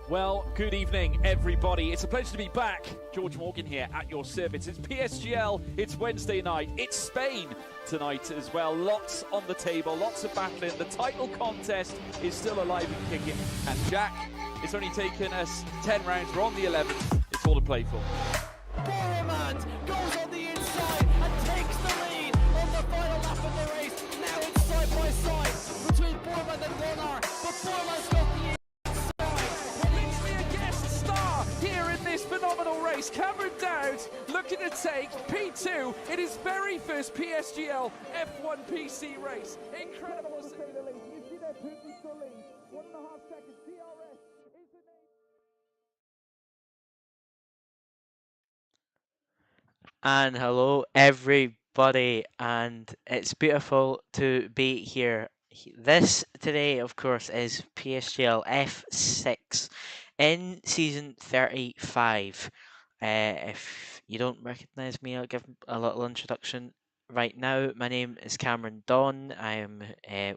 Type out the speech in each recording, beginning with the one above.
Well, good evening, everybody. It's a pleasure to be back. George Morgan here at your service. It's PSGL, it's Wednesday night, it's Spain tonight as well. Lots on the table, lots of battling. The title contest is still alive and kicking. And Jack, it's only taken us 10 rounds. We're on the 11th. It's all to play for. Boromant goes on the inside and takes the lead on the final lap of the race. Now it's side by side between Boromant and Warner, but Boromant's got the inside. Here in this phenomenal race, Cameron Dowd looking to take P2 in his very first PSGL F1 PC race. Incredible to say the least. You see there, Putin still leads. 1.5 seconds. DRS is the name. And hello everybody, and it's beautiful to be here. This today, of course, is PSGL F6 in season 35. If you don't recognise me, I'll give a little introduction right now. My name is Cameron Don. I am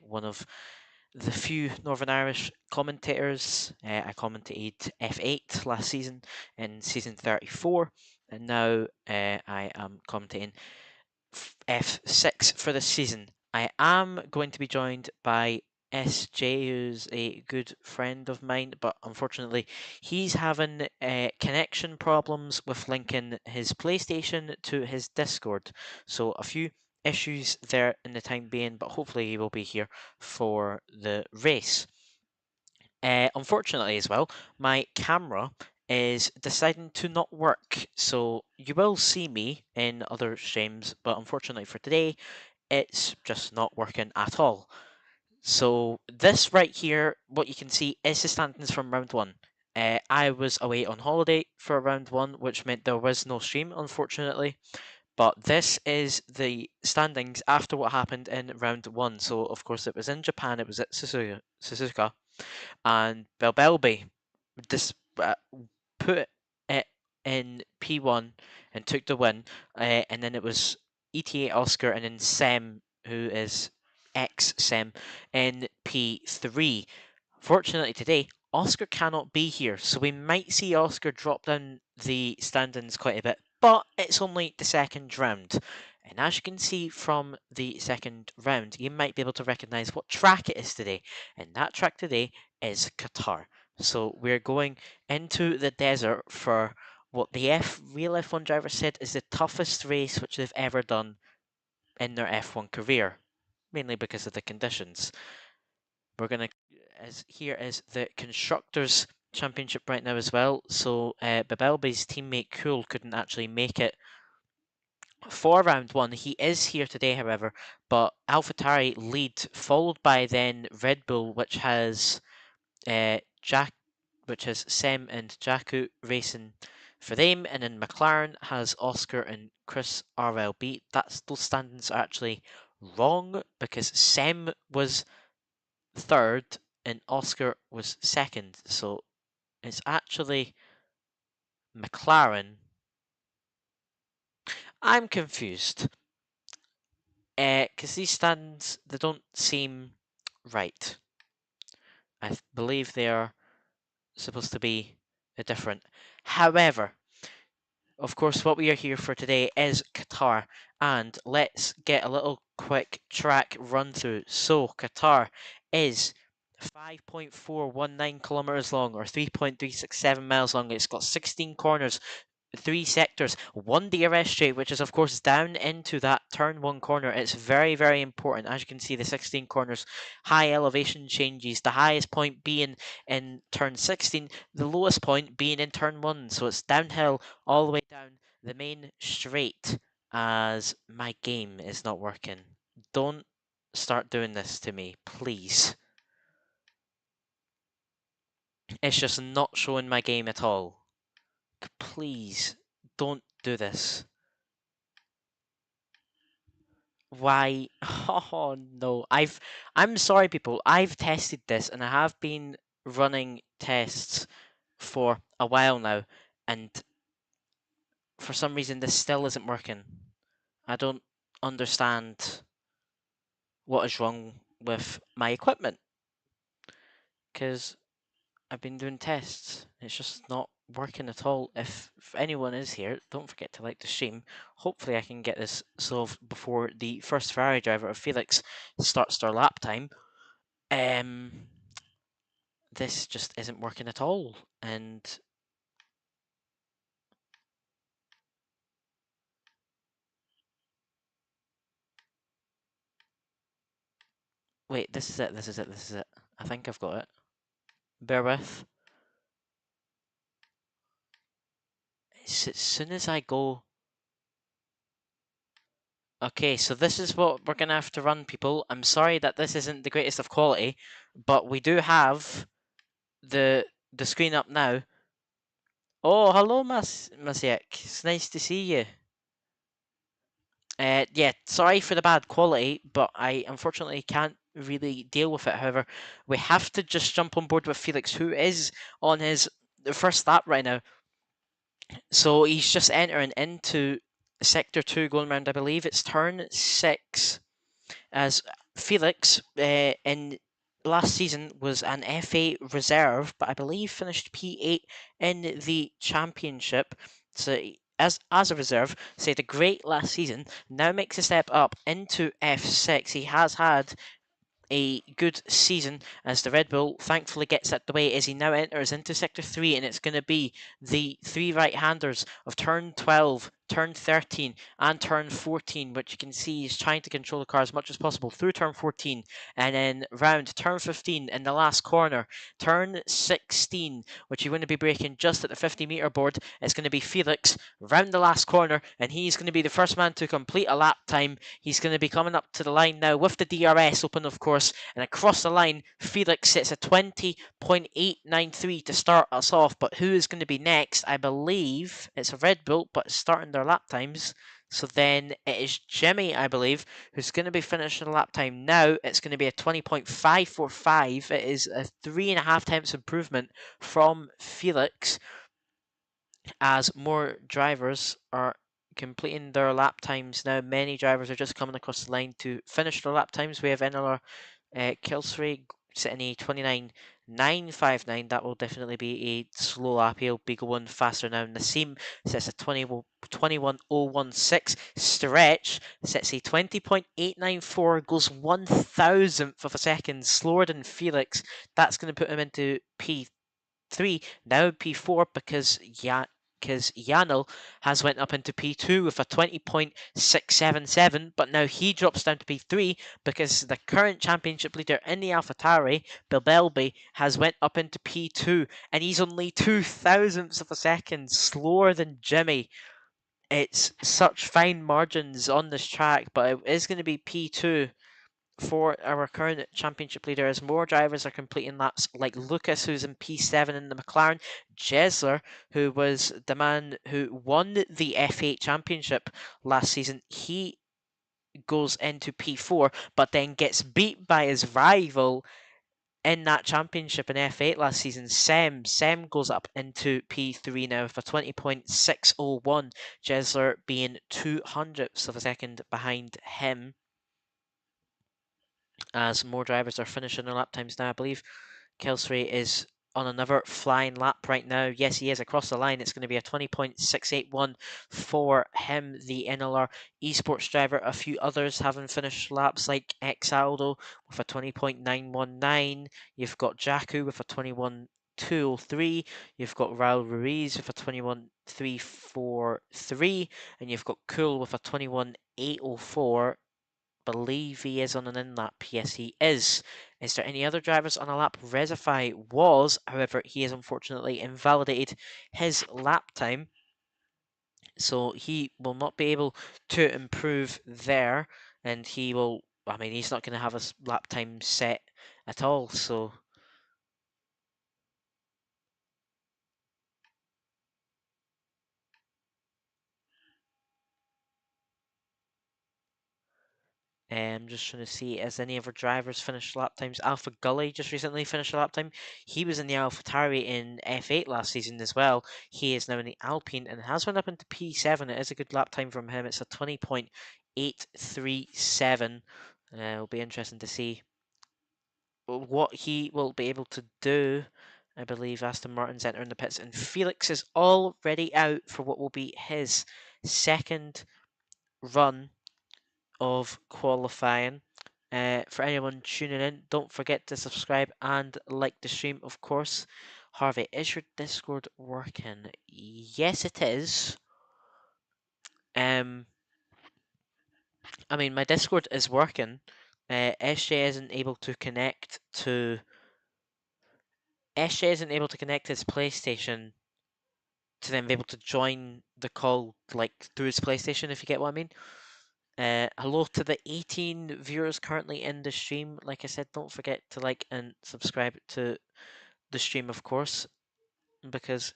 one of the few Northern Irish commentators. I commentated F8 last season in season 34, and now I am commentating F6 for this season. I am going to be joined by SJ, who's a good friend of mine, but unfortunately he's having connection problems with linking his PlayStation to his Discord. So a few issues there in the time being, but hopefully he will be here for the race. Unfortunately as well, my camera is deciding to not work, so you will see me in other streams, but unfortunately for today, it's just not working at all. So this right here, what you can see is the standings from round one. I was away on holiday for round one, which meant there was no stream, unfortunately. But this is the standings after what happened in round one. So, of course, it was in Japan, it was at Suzuka, and Belbelby put it in P1 and took the win. And then it was ETA Oscar and then Sem, who is Sem, in P3. Fortunately today, Oscar cannot be here, so we might see Oscar drop down the standings quite a bit, but it's only the second round. And as you can see from the second round, you might be able to recognise what track it is today. And that track today is Qatar. So we're going into the desert for what the real F1 driver said is the toughest race which they've ever done in their F1 career, mainly because of the conditions. We're going to, here is the Constructors' Championship right now as well. So Babelby's teammate Cool couldn't actually make it for round one. He is here today, however, but AlphaTauri lead, followed by then Red Bull, which has Sem and Jakku racing for them, and then McLaren has Oscar and Chris RLB. Those standings are actually wrong because Sem was third and Oscar was second. So it's actually McLaren. I'm confused because these stands, they don't seem right. I believe they are supposed to be different. However, of course, what we are here for today is Qatar, and let's get a little quick track run through. So, Qatar is 5.419 kilometers long, or 3.367 miles long. It's got 16 corners, 3 sectors, 1 DRS straight, which is of course down into that turn 1 corner. It's very, very important. As you can see, the 16 corners, high elevation changes, the highest point being in turn 16, the lowest point being in turn 1. So it's downhill all the way down the main straight. As my game is not working. Don't start doing this to me, please. It's just not showing my game at all. Please, don't do this. Why? Oh no. I'm sorry people. I've tested this and I have been running tests for a while now, and for some reason this still isn't working. I don't understand what is wrong with my equipment, because I've been doing tests. It's just not working at all. If anyone is here, don't forget to like the stream. Hopefully I can get this solved before the first Ferrari driver of Felix starts their lap time. This just isn't working at all. And wait, this is it, this is it, this is it. I think I've got it. Bear with. As soon as I go... Okay, so this is what we're going to have to run, people. I'm sorry that this isn't the greatest of quality, but we do have the screen up now. Oh, hello, Masiek. It's nice to see you. Yeah, sorry for the bad quality, but I unfortunately can't really deal with it. However, we have to just jump on board with Felix, who is on his first lap right now. So he's just entering into Sector 2, going around, I believe it's turn 6, as Felix in last season was an FA reserve, but I believe finished P8 in the championship. So as a reserve, so he had a great last season, now makes a step up into F6. He has had a good season as the Red Bull thankfully gets out the way as he now enters into Sector 3, and it's going to be the 3 right-handers of turn 12, turn 13 and turn 14, which you can see is trying to control the car as much as possible through turn 14, and then round turn 15 in the last corner, turn 16, which you're going to be braking just at the 50-meter board. It's going to be Felix round the last corner, and he's going to be the first man to complete a lap time. He's going to be coming up to the line now with the DRS open, of course, and across the line, Felix sits at 20.893 to start us off. But who is going to be next? I believe it's a Red Bull, but starting their lap times. So then it is Jimmy, I believe, who's going to be finishing the lap time now. It's going to be a 20.545. It is a 3.5 tenths improvement from Felix, as more drivers are completing their lap times now. Many drivers are just coming across the line to finish their lap times. We have Enela Kilsray sitting a 29.959. That will definitely be a slow lap. He'll be going faster now. Nassim sets a 21.016. Stretch sets a 20.894. Goes 1,000th of a second slower than Felix. That's going to put him into P3, now P4, because Janel has went up into P2 with a 20.677, but now he drops down to P3 because the current championship leader in the AlphaTauri, Bilbelby, has went up into P2, and he's only 2,000ths of a second slower than Jimmy. It's such fine margins on this track, but it is going to be P2 for our current championship leader as more drivers are completing laps, like Lucas, who's in P7 in the McLaren, Jesler, who was the man who won the F8 championship last season. He goes into P4, but then gets beat by his rival in that championship in F8 last season, Sem. Sem goes up into P3 now with a 20.601, Jesler being 200ths of a second behind him. As more drivers are finishing their lap times now, I believe Kelsey is on another flying lap right now. Yes, he is across the line. It's going to be a 20.681 for him, the NLR esports driver. A few others haven't finished laps, like Exaldo with a 20.919. You've got Jakku with a 21.203. You've got Raul Ruiz with a 21.343. And you've got Cool with a 21.804. Believe he is on an in lap. Yes, he is. Is there any other drivers on a lap? Resify was, however, he has unfortunately invalidated his lap time, so he will not be able to improve there, and he will. I mean, he's not going to have a lap time set at all. So I'm just trying to see, has any other drivers finished lap times? Alpha Gully just recently finished a lap time. He was in the AlphaTauri in F8 last season as well. He is now in the Alpine and has went up into P7. It is a good lap time from him. It's a 20.837. It'll be interesting to see what he will be able to do. I believe Aston Martin's entering the pits, and Felix is already out for what will be his second run of qualifying. For anyone tuning in, don't forget to subscribe and like the stream, of course. Harvey, is your Discord working? Yes, it is. I mean, my Discord is working. SJ isn't able to connect to. SJ isn't able to connect his PlayStation to then be able to join the call like through his PlayStation, if you get what I mean. Hello to the 18 viewers currently in the stream. Like I said, don't forget to like and subscribe to the stream, of course, because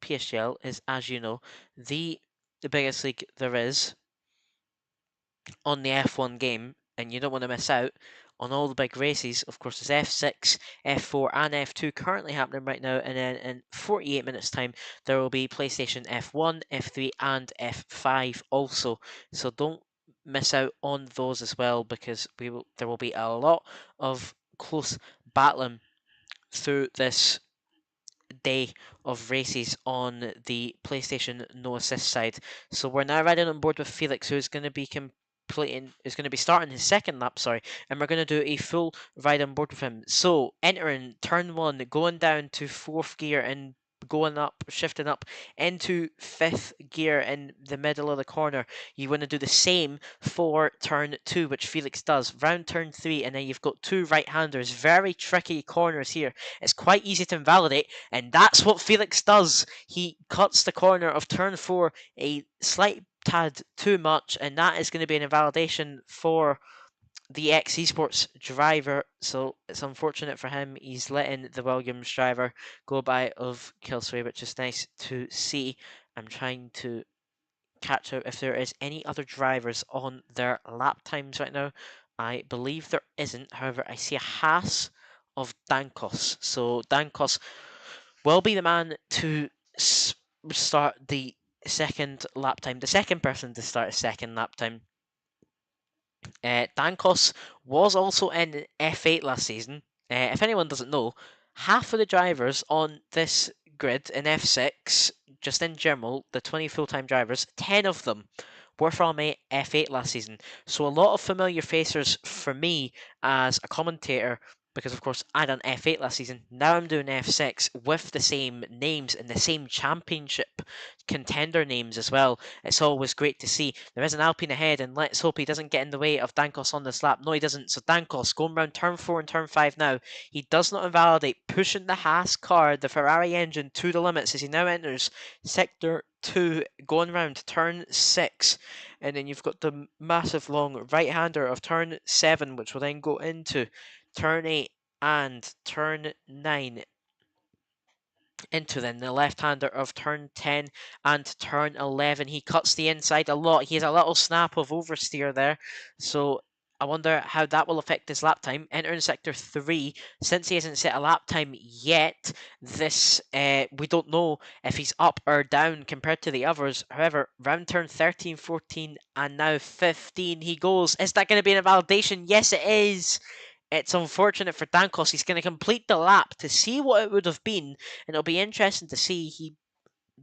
PSGL is, as you know, the biggest league there is on the F1 game, and you don't want to miss out on all the big races. Of course, there's F6, F4, and F2 currently happening right now, and then in 48 minutes' time, there will be PlayStation F1, F3, and F5 also. So don't miss out on those as well, because there will be a lot of close battling through this day of races on the PlayStation no assist side. So we're now riding on board with Felix, who's going to be starting his second lap, and we're going to do a full ride on board with him. So entering turn 1, going down to 4th gear and going up, shifting up into 5th gear in the middle of the corner. You want to do the same for turn 2, which Felix does. Round turn 3, and then you've got 2 right-handers. Very tricky corners here. It's quite easy to invalidate, and that's what Felix does. He cuts the corner of turn 4 a slight tad too much, and that is going to be an invalidation for the ex-esports driver. So it's unfortunate for him. He's letting the Williams driver go by of Killsway, which is nice to see. I'm trying to catch out if there is any other drivers on their lap times right now. I believe there isn't. However, I see a Haas of Dankos. So Dankos will be the man to start the second lap time. The second person to start a second lap time. Dankos was also in F8 last season. If anyone doesn't know, half of the drivers on this grid in F6, just in general, the 20 full-time drivers, 10 of them were from F8 last season. So a lot of familiar faces for me as a commentator, because of course I done F8 last season. Now I'm doing F6 with the same names and the same championship contender names as well. It's always great to see. There is an Alpine ahead, and let's hope he doesn't get in the way of Dankos on this lap. No, he doesn't. So Dankos going around turn 4 and turn 5 now. He does not invalidate, pushing the Haas car, the Ferrari engine, to the limits as he now enters sector 2, going around turn 6. and then you've got the massive long right-hander of turn 7, which will then go into turn 8 and turn 9, into then the left-hander of turn 10 and turn 11. He cuts the inside a lot. He has a little snap of oversteer there, so I wonder how that will affect his lap time. Entering sector 3, since he hasn't set a lap time yet, this we don't know if he's up or down compared to the others. However, round turn 13, 14, and now 15 he goes. Is that going to be an invalidation? Yes, it is. It's unfortunate for Dankos. He's going to complete the lap to see what it would have been, and it'll be interesting to see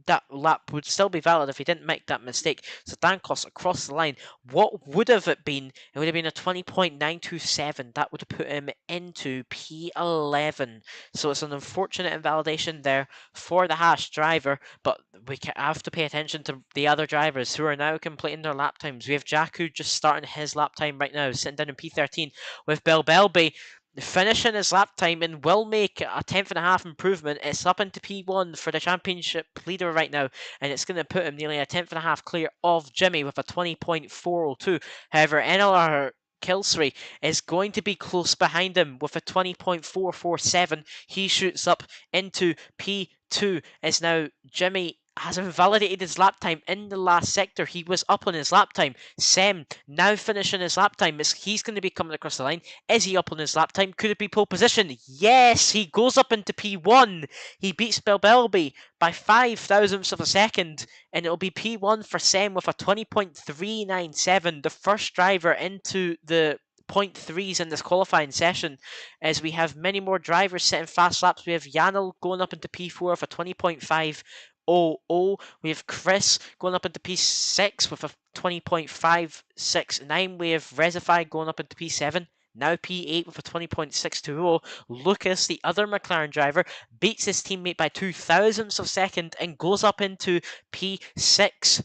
that lap would still be valid if he didn't make that mistake. So Dankos across the line. What would have it been? It would have been a 20.927. That would have put him into P11. So it's an unfortunate invalidation there for the Haas driver, but we have to pay attention to the other drivers who are now completing their lap times. We have Jakku just starting his lap time right now, sitting down in P13 with Bill Belby finishing his lap time and will make a 10th.5 improvement. It's up into P1 for the championship leader right now, and it's going to put him nearly a 10th.5 clear of Jimmy with a 20.402. However, NLR Kilsry is going to be close behind him with a 20.447. He shoots up into P2 as now Jimmy has invalidated his lap time in the last sector. He was up on his lap time. Sem now finishing his lap time. He's going to be coming across the line. Is he up on his lap time? Could it be pole position? Yes, he goes up into P1. He beats Belbelby by 5 thousandths of a second, and it'll be P1 for Sem with a 20.397. The first driver into the 0.3s in this qualifying session, as we have many more drivers setting fast laps. We have Yanel going up into P4 with a 20.5. We have Chris going up into P6 with a 20.569. We have Resify going up into P7. Now P8 with a 20.620. Lucas, the other McLaren driver, beats his teammate by 2 thousandths of a second and goes up into P6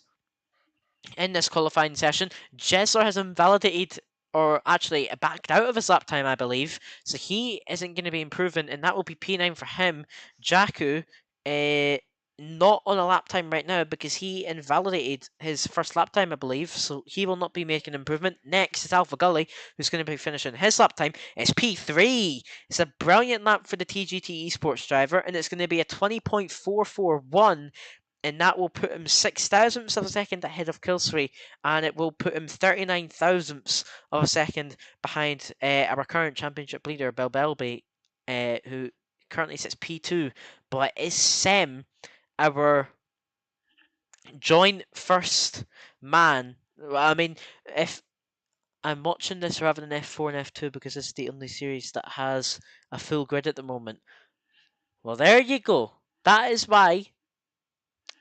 in this qualifying session. Jesler has invalidated, or actually backed out of his lap time, I believe. So he isn't going to be improving, and that will be P9 for him. Jakku, not on a lap time right now because he invalidated his first lap time, I believe, so he will not be making improvement. Next is Alpha Gully, who's going to be finishing his lap time. It's P3. It's a brilliant lap for the TGT Esports driver, and it's going to be a 20.441, and that will put him 6 thousandths of a second ahead of Kilsry, and it will put him 39 thousandths of a second behind our current championship leader, Belbelby, who currently sits P2, but it is Sem, our joint first man. I mean, if I'm watching this rather than F4 and F2 because it's the only series that has a full grid at the moment. Well, there you go. That is why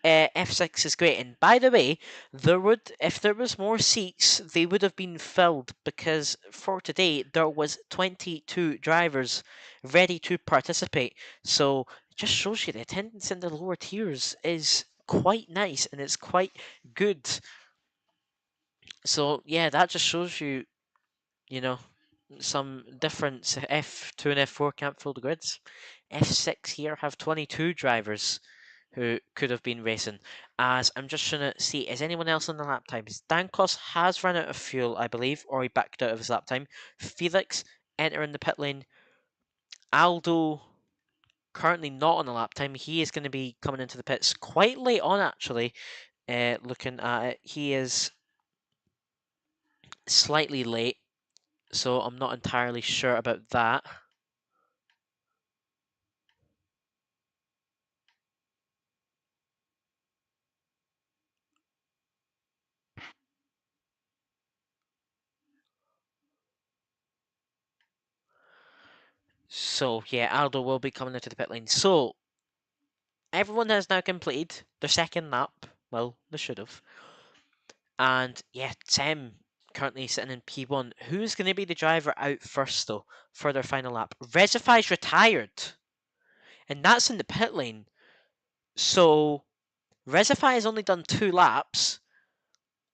F6 is great. And by the way, if there was more seats, they would have been filled because for today there was 22 drivers ready to participate. So it just shows you the attendance in the lower tiers is quite nice and it's quite good. So yeah, that just shows you, some difference. F2 and F4 can't fill the grids. F6 here have 22 drivers who could have been racing. As I'm just trying to see, is anyone else on the lap times? Dankos has run out of fuel, I believe, or he backed out of his lap time. Felix entering the pit lane. Aldo currently not on the lap time. He is going to be coming into the pits quite late on, actually. Looking at it, he is slightly late, so I'm not entirely sure about that. So yeah, Aldo will be coming into the pit lane. So everyone has now completed their second lap. Well, they should have. And yeah, Sem currently sitting in P1. Who's going to be the driver out first, though, for their final lap? Resify's retired. And that's in the pit lane. So Resify has only done 2 laps,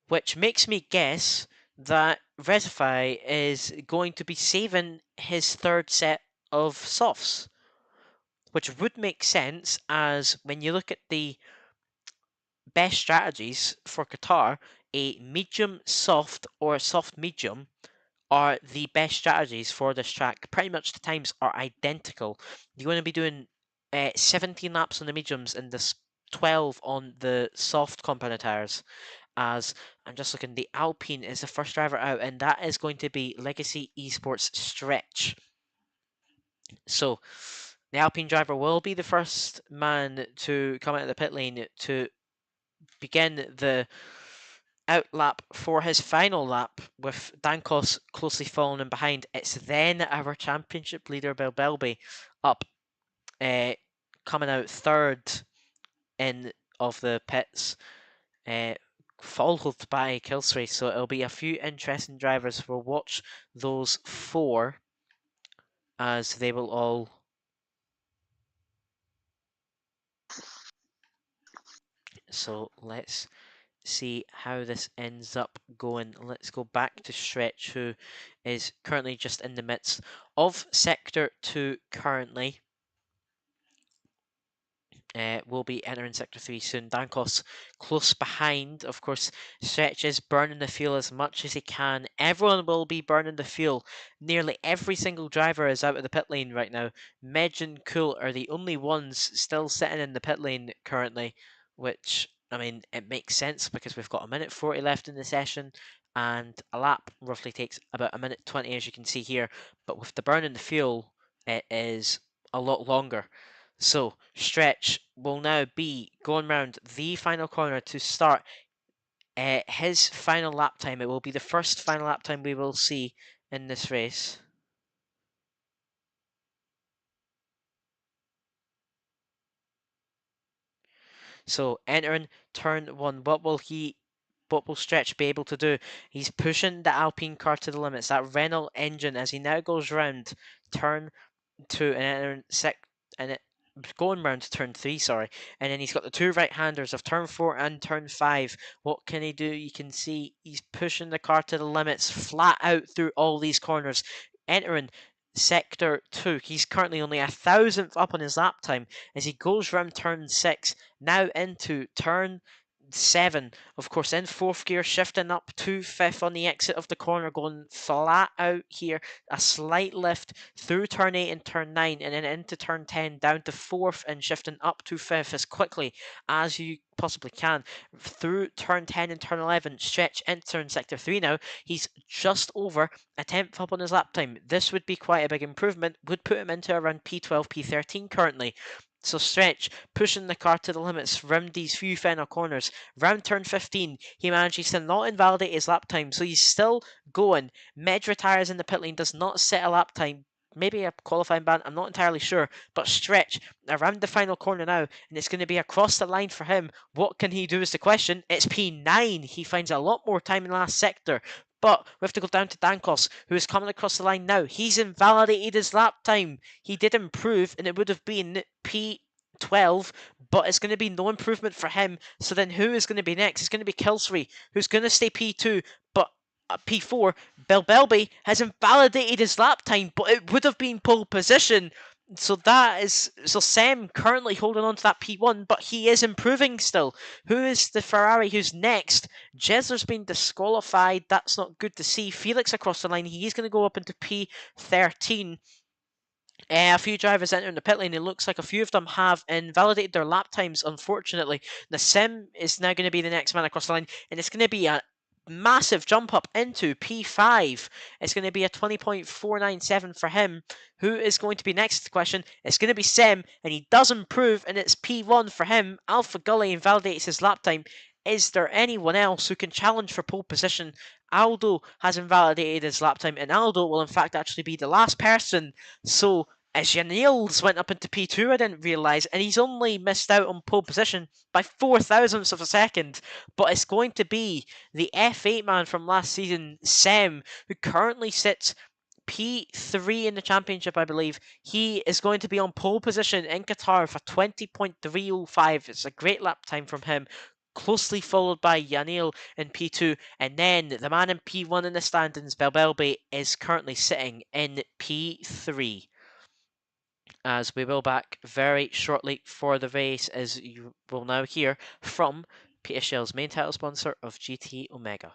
which makes me guess that Resify is going to be saving his third set of softs, which would make sense as when you look at the best strategies for Qatar, a medium soft or soft medium are the best strategies for this track. Pretty much the times are identical. You're going to be doing 17 laps on the mediums and 12 on the soft compound tyres. As I'm just looking, the Alpine is the first driver out, and that is going to be Legacy Esports Stretch. So the Alpine driver will be the first man to come out of the pit lane to begin the outlap for his final lap, with Dankos closely following him behind. It's then our championship leader, Belbelby, up, coming out third in of the pits, followed by Kilsray. So it'll be a few interesting drivers. We'll watch those four as they will all. So let's see how this ends up going. Let's go back to Stretch, who is currently just in the midst of Sector 2 currently. Will be entering Sector 3 soon. Dankos close behind. Of course, Stretch is burning the fuel as much as he can. Everyone will be burning the fuel. Nearly every single driver is out of the pit lane right now. Medj and Cool are the only ones still sitting in the pit lane currently, which, I mean, it makes sense because we've got a minute 40 left in the session, and a lap roughly takes about a minute 20, as you can see here. But with the burning the fuel, it is a lot longer. So Stretch will now be going round the final corner to start his final lap time. It will be the first final lap time we will see in this race. So entering turn 1, what will Stretch be able to do? He's pushing the Alpine car to the limits. That Renault engine, as he now goes round turn 2 and entering going round to turn 3, sorry, and then he's got the two right-handers of turn 4 and turn 5. What can he do? You can see he's pushing the car to the limits, flat out through all these corners, entering Sector 2. He's currently only 1,000th up on his lap time as he goes round turn 6, now into turn 7. Of course, in 4th gear, shifting up to 5th on the exit of the corner, going flat out here. A slight lift through turn 8 and turn 9, and then into turn 10, down to 4th and shifting up to 5th as quickly as you possibly can. Through turn 10 and turn 11, Stretch entering Sector 3 now. He's just over a 10th up on his lap time. This would be quite a big improvement, would put him into around P12, P13 currently. So Stretch pushing the car to the limits round these few final corners. Round turn 15, he manages to not invalidate his lap time, so he's still going. Medj retires in the pit lane, does not set a lap time. Maybe a qualifying ban, I'm not entirely sure. But Stretch around the final corner now, and it's going to be across the line for him. What can he do is the question. It's P9. He finds a lot more time in the last sector. But we have to go down to Dankos, who is coming across the line now. He's invalidated his lap time. He did improve, and it would have been P12, but it's going to be no improvement for him. So then who is going to be next? It's going to be Kilsry, who's going to stay P2, but P4. Belbelby has invalidated his lap time, but it would have been pole position. So Sam currently holding on to that P1, but he is improving still. Who is the Ferrari who's next? Jezler's been disqualified. That's not good to see. Felix across the line. He's going to go up into P13. A few drivers entering the pit lane. It looks like a few of them have invalidated their lap times, unfortunately. Nassim is now going to be the next man across the line, and it's going to be a massive jump up into P5. It's going to be a 20.497 for him. Who is going to be next? Question. It's going to be Sem, and he does improve, and it's P1 for him. Alpha Gully invalidates his lap time. Is there anyone else who can challenge for pole position? Aldo has invalidated his lap time, and Aldo will in fact actually be the last person. So as Janils went up into P2, I didn't realise, and he's only missed out on pole position by 0.04 of a second. But it's going to be the F8 man from last season, Sem, who currently sits P3 in the championship, I believe. He is going to be on pole position in Qatar for 20.305. It's a great lap time from him. Closely followed by Yanil in P2, and then the man in P1 in the standings, Belbelby, is currently sitting in P3. As we will back very shortly for the race, as you will now hear from PSGL's main title sponsor of GT Omega.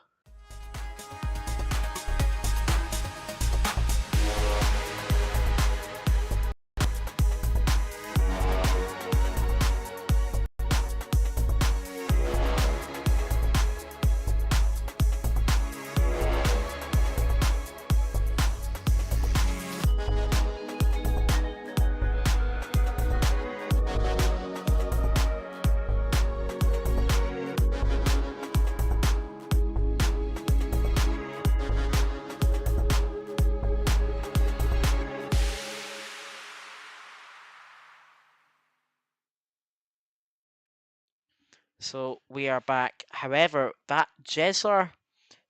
So we are back. However, that Jesler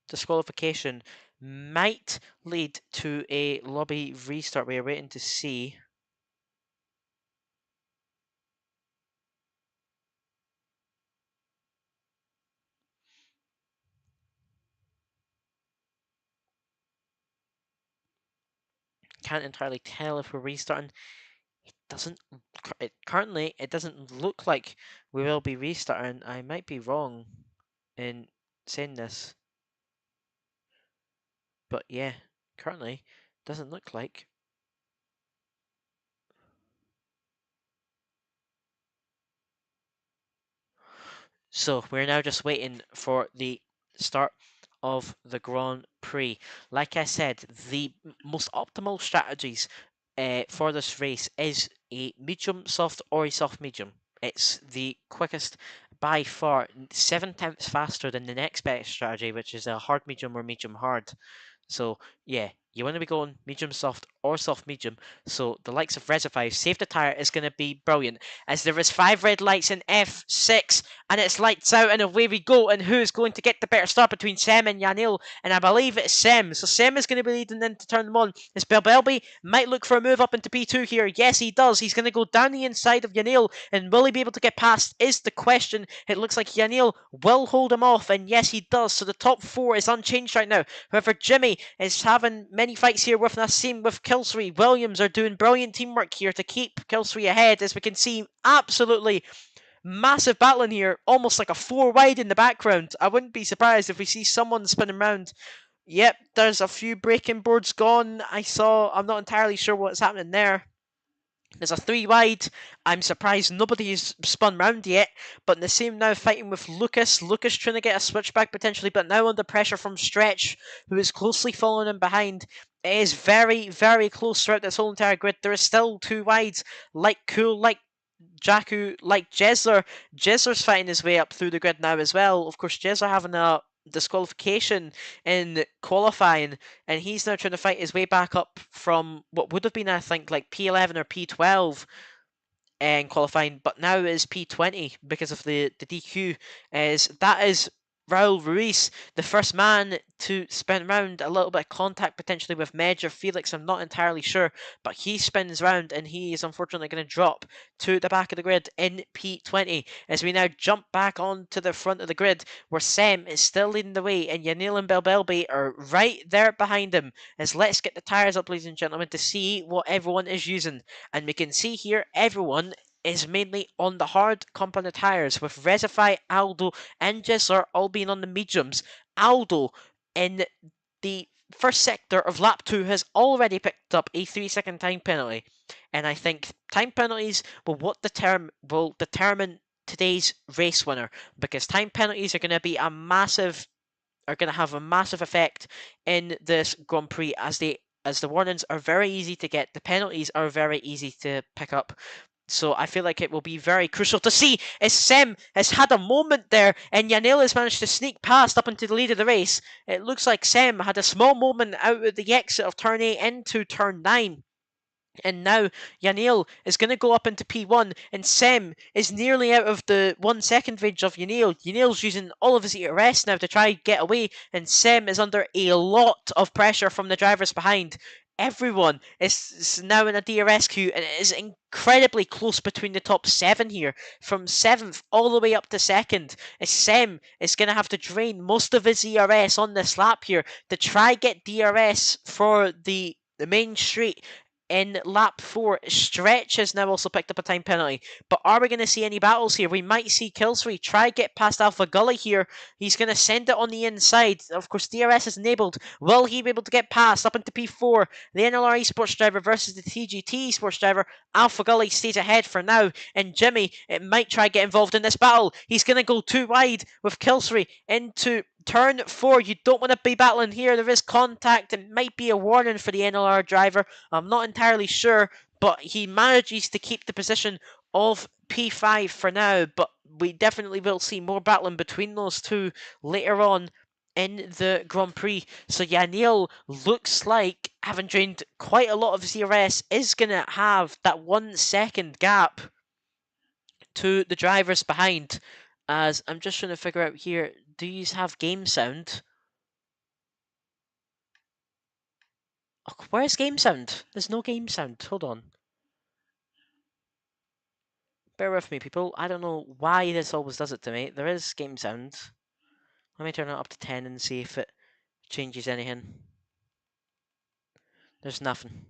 disqualification might lead to a lobby restart. We are waiting to see. Can't entirely tell if we're restarting. Currently it doesn't look like we will be restarting. I might be wrong in saying this, but yeah, currently doesn't look like. So we're now just waiting for the start of the Grand Prix. Like I said, the most optimal strategies for this race is a medium soft or a soft medium. It's the quickest by far, 7/10 faster than the next best strategy, which is a hard medium or medium hard. So yeah, you want to be going medium soft or soft medium. So the likes of Reservoir, save the tire is going to be brilliant. As there is 5 red lights in F6, and it's lights out, and away we go. And who's going to get the better start between Sam and Yanil? And I believe it's Sam. So Sam is going to be leading in to turn them on. As Belbelby might look for a move up into P2 here. Yes, he does. He's going to go down the inside of Yanil, and will he be able to get past? Is the question. It looks like Yanil will hold him off, and yes, he does. So the top 4 is unchanged right now. However, Jimmy is having many fights here with Nassim, with Kilsree. Williams are doing brilliant teamwork here to keep Kilsree ahead, as we can see. Absolutely massive battling here, almost like a 4 wide in the background. I wouldn't be surprised if we see someone spinning around. Yep, there's a few braking boards gone. I'm not entirely sure what's happening there. There's a 3 wide. I'm surprised nobody's spun round yet. But Nassim now fighting with Lucas. Lucas trying to get a switchback potentially, but now under pressure from Stretch, who is closely following him behind. It is very, very close throughout this whole entire grid. There is still 2 wides, like Cool, like Jakku, like Jesler. Jesler's fighting his way up through the grid now as well. Of course, Jesler having a disqualification in qualifying, and he's now trying to fight his way back up from what would have been, I think, like P11 or P12 in qualifying, but now is P20 because of the DQ. That is Raul Ruiz, the first man to spin round. A little bit of contact potentially with Medj or Felix, I'm not entirely sure, but he spins round and he is unfortunately going to drop to the back of the grid in P20. As we now jump back onto the front of the grid, where Sem is still leading the way and Yanil and Belbelby are right there behind him. As let's get the tyres up, ladies and gentlemen, to see what everyone is using. And we can see here everyone is mainly on the hard compounded tyres, with Resify, Aldo, and Jesler all being on the mediums. Aldo, in the first sector of lap 2, has already picked up a 3-second time penalty. And I think time penalties will determine today's race winner, because time penalties are going to have a massive effect in this Grand Prix, as the warnings are very easy to get, the penalties are very easy to pick up. So I feel like it will be very crucial to see as Sem has had a moment there and Yanil has managed to sneak past up into the lead of the race. It looks like Sem had a small moment out of the exit of turn 8 into turn 9. And now Yanil is going to go up into P1, and Sem is nearly out of the 1 second range of Yanil. Yanil's using all of his ERS now to try and get away, and Sem is under a lot of pressure from the drivers behind. Everyone is now in a DRS queue, and it is incredibly close between the top 7 here, from 7th all the way up to 2nd. As Sem is going to have to drain most of his ERS on this lap here to try get DRS for the main straight. in lap 4. Stretch has now also picked up a time penalty. But are we going to see any battles here? We might see Killsbury try get past Alpha Gully here. He's going to send it on the inside. Of course, DRS is enabled. Will he be able to get past up into P4? The NLR Esports driver versus the TGT Esports driver. Alpha Gully stays ahead for now. And Jimmy, it might try get involved in this battle. He's going to go too wide with Killsbury into turn 4. You don't want to be battling here. There is contact. It might be a warning for the NLR driver. I'm not entirely sure, but he manages to keep the position of P5 for now. But we definitely will see more battling between those two later on in the Grand Prix. So Yanil looks like, having drained quite a lot of ZRS, is going to have that 1 second gap to the drivers behind. As I'm just trying to figure out here, do you have game sound? Oh, where's game sound? There's no game sound. Hold on. Bear with me, people. I don't know why this always does it to me. There is game sound. Let me turn it up to 10 and see if it changes anything. There's nothing.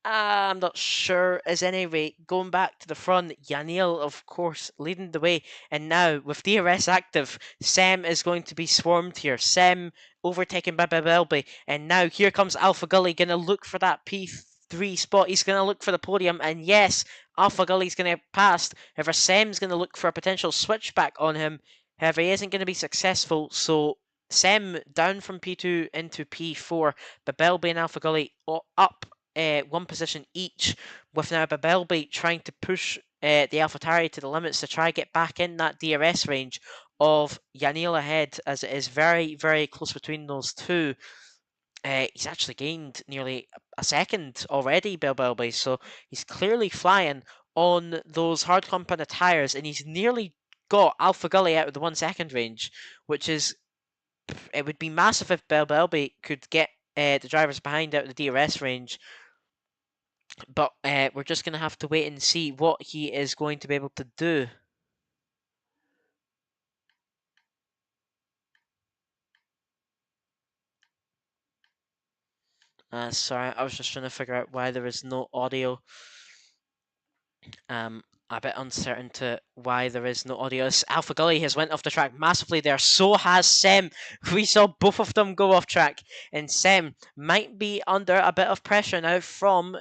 I'm not sure. As any rate, going back to the front, Yanil, of course, leading the way. And now, with DRS active, Sem is going to be swarmed here. Sem overtaken by Babelby. And now, here comes Alpha Gully, going to look for that P3 spot. He's going to look for the podium. And yes, Alpha Gully's going to get past. However, Sem's going to look for a potential switchback on him. However, he isn't going to be successful. So, Sem down from P2 into P4. Babelby and Alpha Gully up 1 position each, with now Babelby trying to push the AlphaTauri to the limits to try get back in that DRS range of Yanil ahead, as it is very, very close between those two. He's actually gained nearly a second already, Babelby, so he's clearly flying on those hard compounded tyres, and he's nearly got Alpha Gully out of the 1 second range, which is, it would be massive if Babelby could get the drivers behind out of the DRS range. But we're just going to have to wait and see what he is going to be able to do. Sorry, I was just trying to figure out why there is no audio. A bit uncertain to why there is no audio. Alpha Gully has went off the track massively there. So has Sem. We saw both of them go off track. And Sem might be under a bit of pressure now from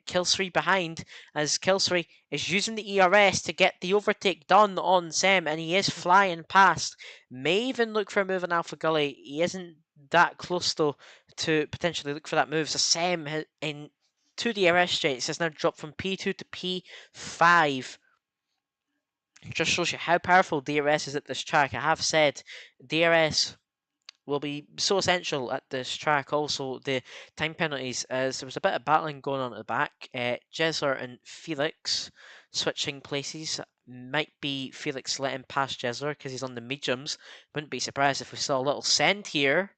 Killsbury behind. As Killsbury is using the ERS to get the overtake done on Sem. And he is flying past. May even look for a move on Alpha Gully. He isn't that close though to potentially look for that move. So Sem in 2 DRS straights has now dropped from P2 to P5. It just shows you how powerful DRS is at this track. I have said DRS will be so essential at this track. Also, the time penalties, as there was a bit of battling going on at the back. Jesler and Felix switching places. Might be Felix letting past Jesler because he's on the mediums. Wouldn't be surprised if we saw a little send here.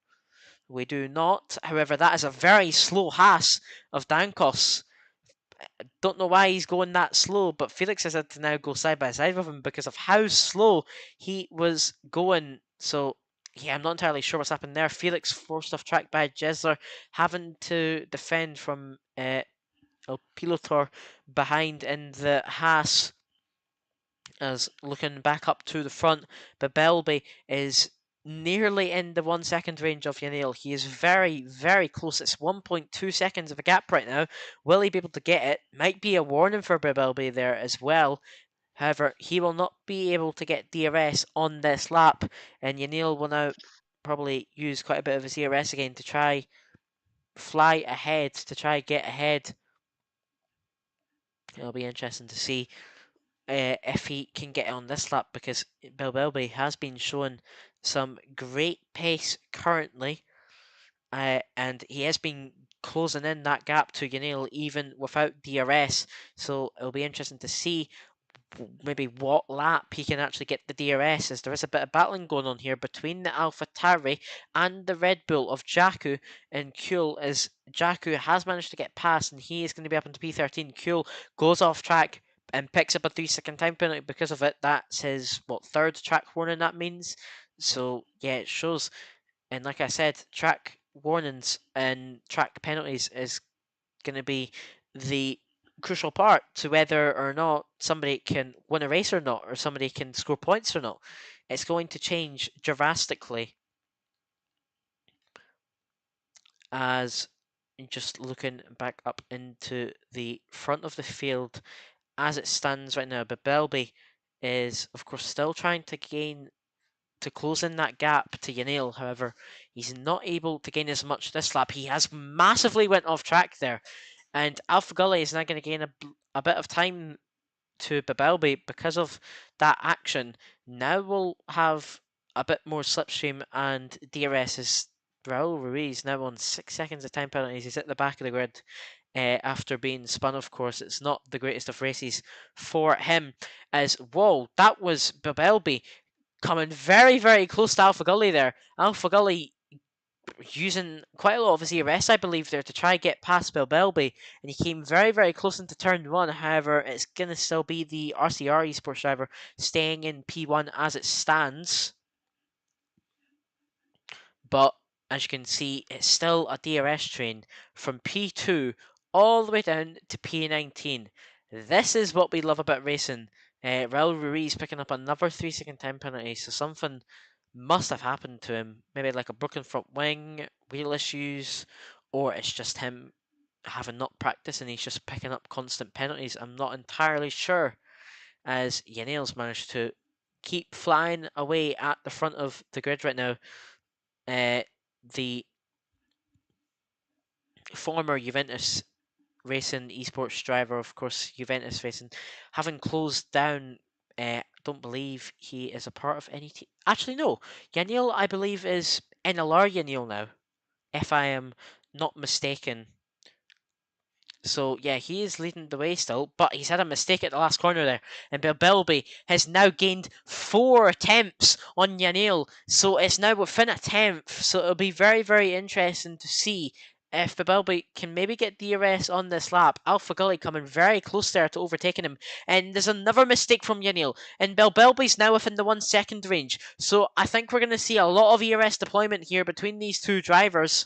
We do not. However, that is a very slow Haas of Dankos. Don't know why he's going that slow, but Felix has had to now go side by side with him because of how slow he was going. So, yeah, I'm not entirely sure what's happened there. Felix forced off track by Jesler, having to defend from El Pilotor behind in the Haas. As looking back up to the front, Babelby is nearly in the 1 second range of Yanil. He is very, very close. It's 1.2 seconds of a gap right now. Will he be able to get it? Might be a warning for Babelby there as well. However, he will not be able to get DRS on this lap, and Yanil will now probably use quite a bit of his DRS again to try fly ahead, to try get ahead. It'll be interesting to see if he can get on this lap, because Babelby has been showing some great pace currently, and he has been closing in that gap to Yanil even without DRS. So it'll be interesting to see maybe what lap he can actually get the DRS, as there is a bit of battling going on here between the AlphaTauri and the Red Bull of Jakku and Kuhl, as Jakku has managed to get past and he is going to be up into P13. Kuhl goes off track and picks up a 3-second time penalty because of it. That's his, 3rd track warning that means. So, yeah, it shows. And like I said, track warnings and track penalties is going to be the crucial part to whether or not somebody can win a race or not, or somebody can score points or not. It's going to change drastically. As just looking back up into the front of the field, as it stands right now, Babelby is, of course, still trying to close in that gap to Yanil. However, he's not able to gain as much this lap. He has massively went off track there, and Alpha Gully is now going to gain a bit of time to Babelby because of that action. Now we'll have a bit more slipstream, and DRS is Raul Ruiz now on 6 seconds of time penalties. He's at the back of the grid after being spun, of course. It's not the greatest of races for him. As, whoa, that was Babelby coming very, very close to Alpha Gully there. Alpha Gully using quite a lot of his ERS, I believe, there to try get past Babelby, and he came very, very close into turn 1. However, it's going to still be the RCR esports driver staying in P1 as it stands. But as you can see, it's still a DRS train from P2 all the way down to P19. This is what we love about racing. Raul Ruiz picking up another 3-second time penalty, so something must have happened to him. Maybe like a broken front wing, wheel issues, or it's just him having not practiced and he's just picking up constant penalties. I'm not entirely sure, as Yanil's managed to keep flying away at the front of the grid right now. The former Juventus Racing esports driver, of course, Juventus Racing, having closed down. Don't believe he is a part of any team. Actually, no. Yanil, I believe, is NLR Yanil now, if I am not mistaken. So, yeah, he is leading the way still, but he's had a mistake at the last corner there. And Babelby has now gained 4 attempts on Yanil, so it's now within a tenth. So it'll be very, very interesting to see if Babelby can maybe get DRS on this lap. Alpha Gully coming very close there to overtaking him. And there's another mistake from Yanil. And Babelby's now within the 1 second range. So I think we're going to see a lot of ERS deployment here between these two drivers,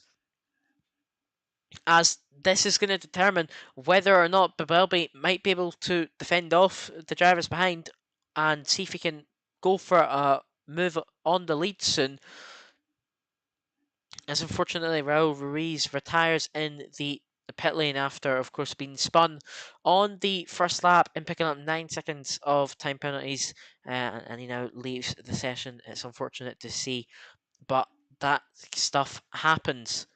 as this is going to determine whether or not Babelby might be able to defend off the drivers behind and see if he can go for a move on the lead soon. As unfortunately Raul Ruiz retires in the pit lane after, of course, being spun on the first lap and picking up 9 seconds of time penalties, and he now leaves the session. It's unfortunate to see, but that stuff happens.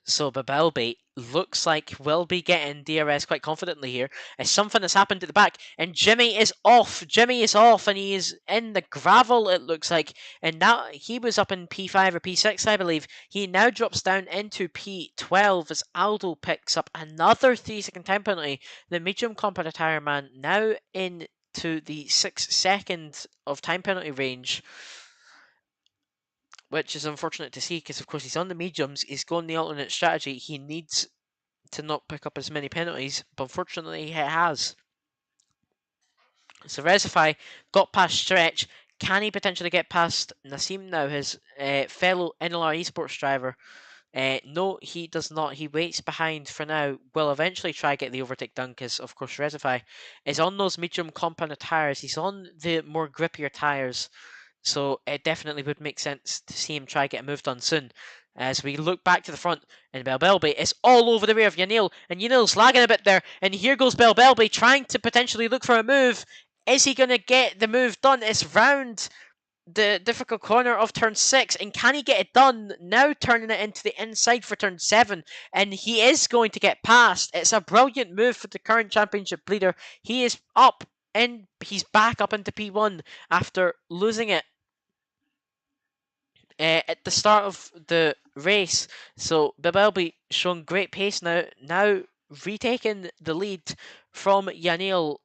So Babelby looks like we'll be getting DRS quite confidently here. As something has happened at the back, and Jimmy is off. Jimmy is off, and he is in the gravel, it looks like. And now he was up in P5 or P6, I believe. He now drops down into P12 as Aldo picks up another 3-second time penalty. The medium compound tire man now into the 6 seconds of time penalty range, which is unfortunate to see because, of course, he's on the mediums. He's going the alternate strategy. He needs to not pick up as many penalties, but unfortunately he has. So Resify got past Stretch. Can he potentially get past Nassim now, his fellow NLR esports driver? No, he does not. He waits behind for now. Will eventually try to get the overtake done because, of course, Resify is on those medium compound tyres. He's on the more grippier tyres. So it definitely would make sense to see him try get a move done soon. As we look back to the front, and Babelby is all over the rear of Yanil, and Yanil's lagging a bit there, and here goes Babelby trying to potentially look for a move. Is he going to get the move done? It's round the difficult corner of turn 6, and can he get it done? Now turning it into the inside for turn 7, and he is going to get past. It's a brilliant move for the current championship leader. He is up, and he's back up into P1 after losing it at the start of the race. So Babelby showing great pace now retaking the lead from Yanil.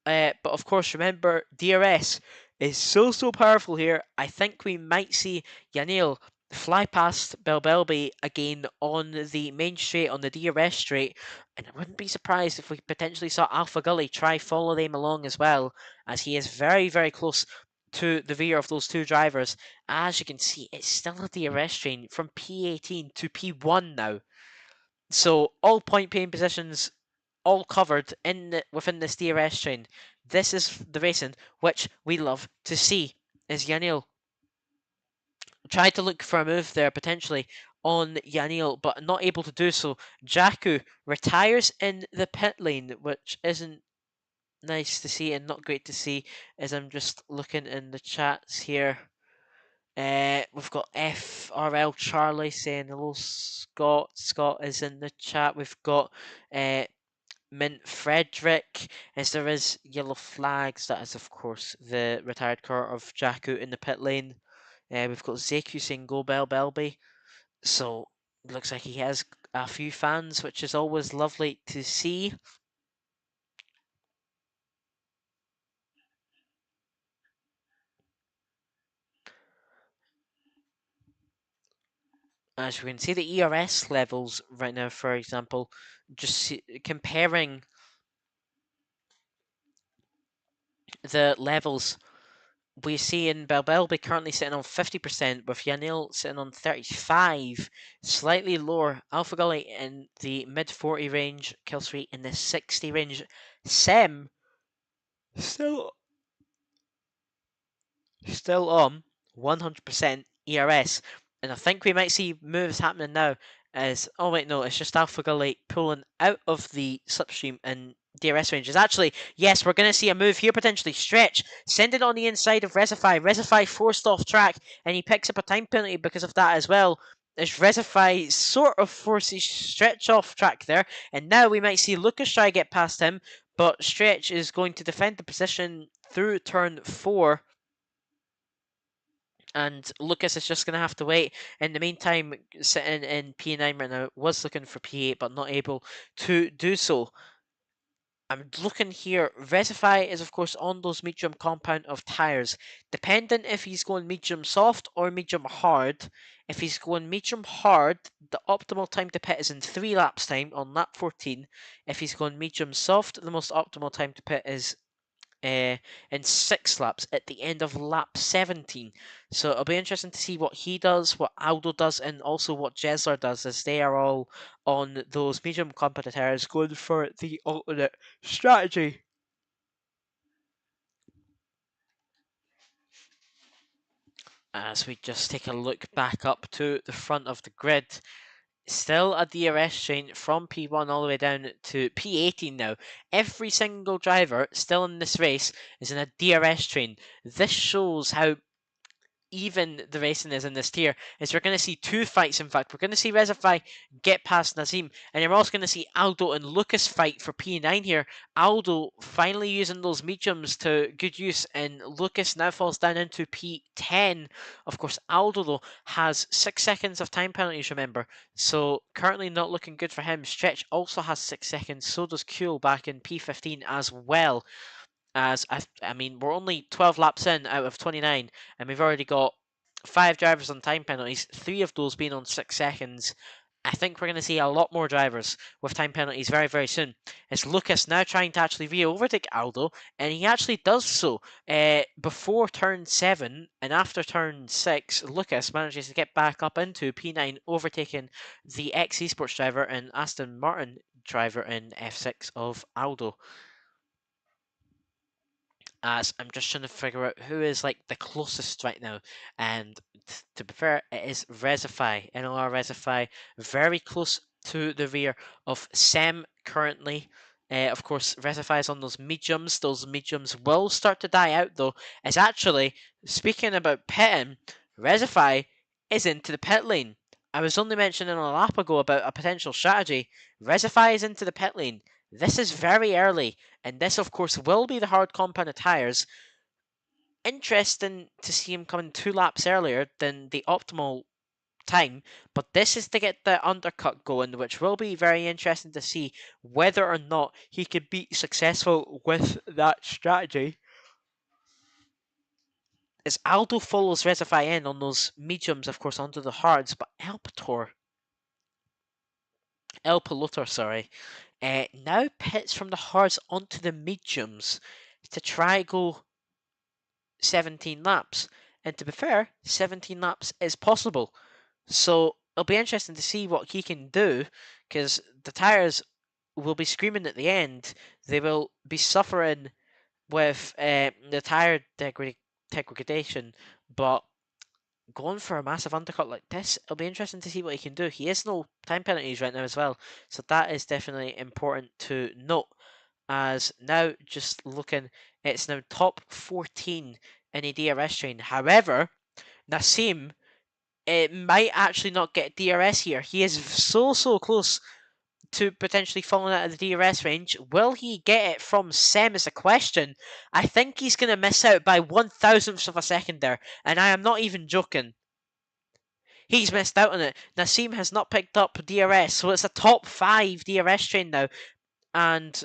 But of course, remember, DRS is so powerful here. I think we might see Yanil fly past Babelby again on the main straight, on the DRS straight, and I wouldn't be surprised if we potentially saw Alpha Gully try follow them along as well, as he is very, very close to the rear of those two drivers. As you can see, it's still a DRS train from P18 to P1 now. So all point paying positions all covered within this DRS train. This is the racing which we love to see. As Yanil tried to look for a move there potentially on Yanil, but not able to do so. Jakku retires in the pit lane, which isn't nice to see and not great to see. As I'm just looking in the chats here. We've got FRL Charlie saying hello, Scott. Scott is in the chat. We've got Mint Frederick, as there is yellow flags. That is, of course, the retired car of Jakku in the pit lane. We've got Zeku saying go Bell Belby. So, looks like he has a few fans, which is always lovely to see. As we can see the ERS levels right now, for example, just comparing the levels we see in Belbelby currently sitting on 50%, with Yanil sitting on 35, slightly lower. Alpha Gully in the mid 40 range, Killstreet in the 60 range. Sem still on 100% ERS, and I think we might see moves happening now. As oh wait, no, it's just Alpha Gully pulling out of the slipstream and DRS ranges. Actually, yes, we're going to see a move here potentially. Stretch, send it on the inside of Resify. Resify forced off track, and he picks up a time penalty because of that as well. As Resify sort of forces Stretch off track there, and now we might see Lucas try to get past him, but Stretch is going to defend the position through turn 4. And Lucas is just going to have to wait. In the meantime, sitting in P9 right now, was looking for P8, but not able to do so. I'm looking here. Resify is, of course, on those medium compound of tyres. Dependent if he's going medium soft or medium hard. If he's going medium hard, the optimal time to pit is in 3 laps time on lap 14. If he's going medium soft, the most optimal time to pit is in 6 laps at the end of lap 17. So it'll be interesting to see what he does, what Aldo does, and also what Jesler does, as they are all on those medium competitors going for the alternate strategy. As we just take a look back up to the front of the grid, still a DRS train from P1 all the way down to P18 now. Every single driver still in this race is in a DRS train. This shows how even the racing is in this tier. Is we're going to see 2 fights. In fact, we're going to see Resify get past Nazim, and you're also going to see Aldo and Lucas fight for P9 here. Aldo finally using those mediums to good use, and Lucas now falls down into P10. Of course, Aldo though has 6 seconds of time penalties, remember, so currently not looking good for him. Stretch also has 6 seconds, so does Kuhl back in P15 as well. As I mean, we're only 12 laps in out of 29, and we've already got 5 drivers on time penalties, 3 of those being on 6 seconds. I think we're going to see a lot more drivers with time penalties very, very soon. It's Lucas now trying to actually overtake Aldo, and he actually does so before turn 7, and after turn 6, Lucas manages to get back up into P9, overtaking the ex-esports driver and Aston Martin driver in F6 of Aldo. As I'm just trying to figure out who is like the closest right now, and to be fair, it is Resify, NLR Resify, very close to the rear of Sem currently. Of course, Resify is on those mediums. Those mediums will start to die out though. As actually, speaking about pitting, Resify is into the pit lane. I was only mentioning a lap ago about a potential strategy. Resify is into the pit lane. This is very early, and this, of course, will be the hard compound of tyres. Interesting to see him coming 2 laps earlier than the optimal time, but this is to get the undercut going, which will be very interesting to see whether or not he could be successful with that strategy. As Aldo follows Resify in on those mediums, of course, onto the hards, but El Pilotor, sorry, now pits from the hards onto the mediums to try go 17 laps. And to be fair, 17 laps is possible. So it'll be interesting to see what he can do, because the tyres will be screaming at the end. They will be suffering with the tyre degradation, but going for a massive undercut like this, it'll be interesting to see what he can do. He has no time penalties right now as well, so that is definitely important to note. As now, just looking, it's now top 14 in a DRS train. However, Nassim, it might actually not get DRS here. He is so close to potentially falling out of the DRS range. Will he get it from Sem is the question. I think he's going to miss out by 1,000ths of a second there, and I am not even joking. He's missed out on it. Nassim has not picked up DRS, so it's a top 5 DRS train now. And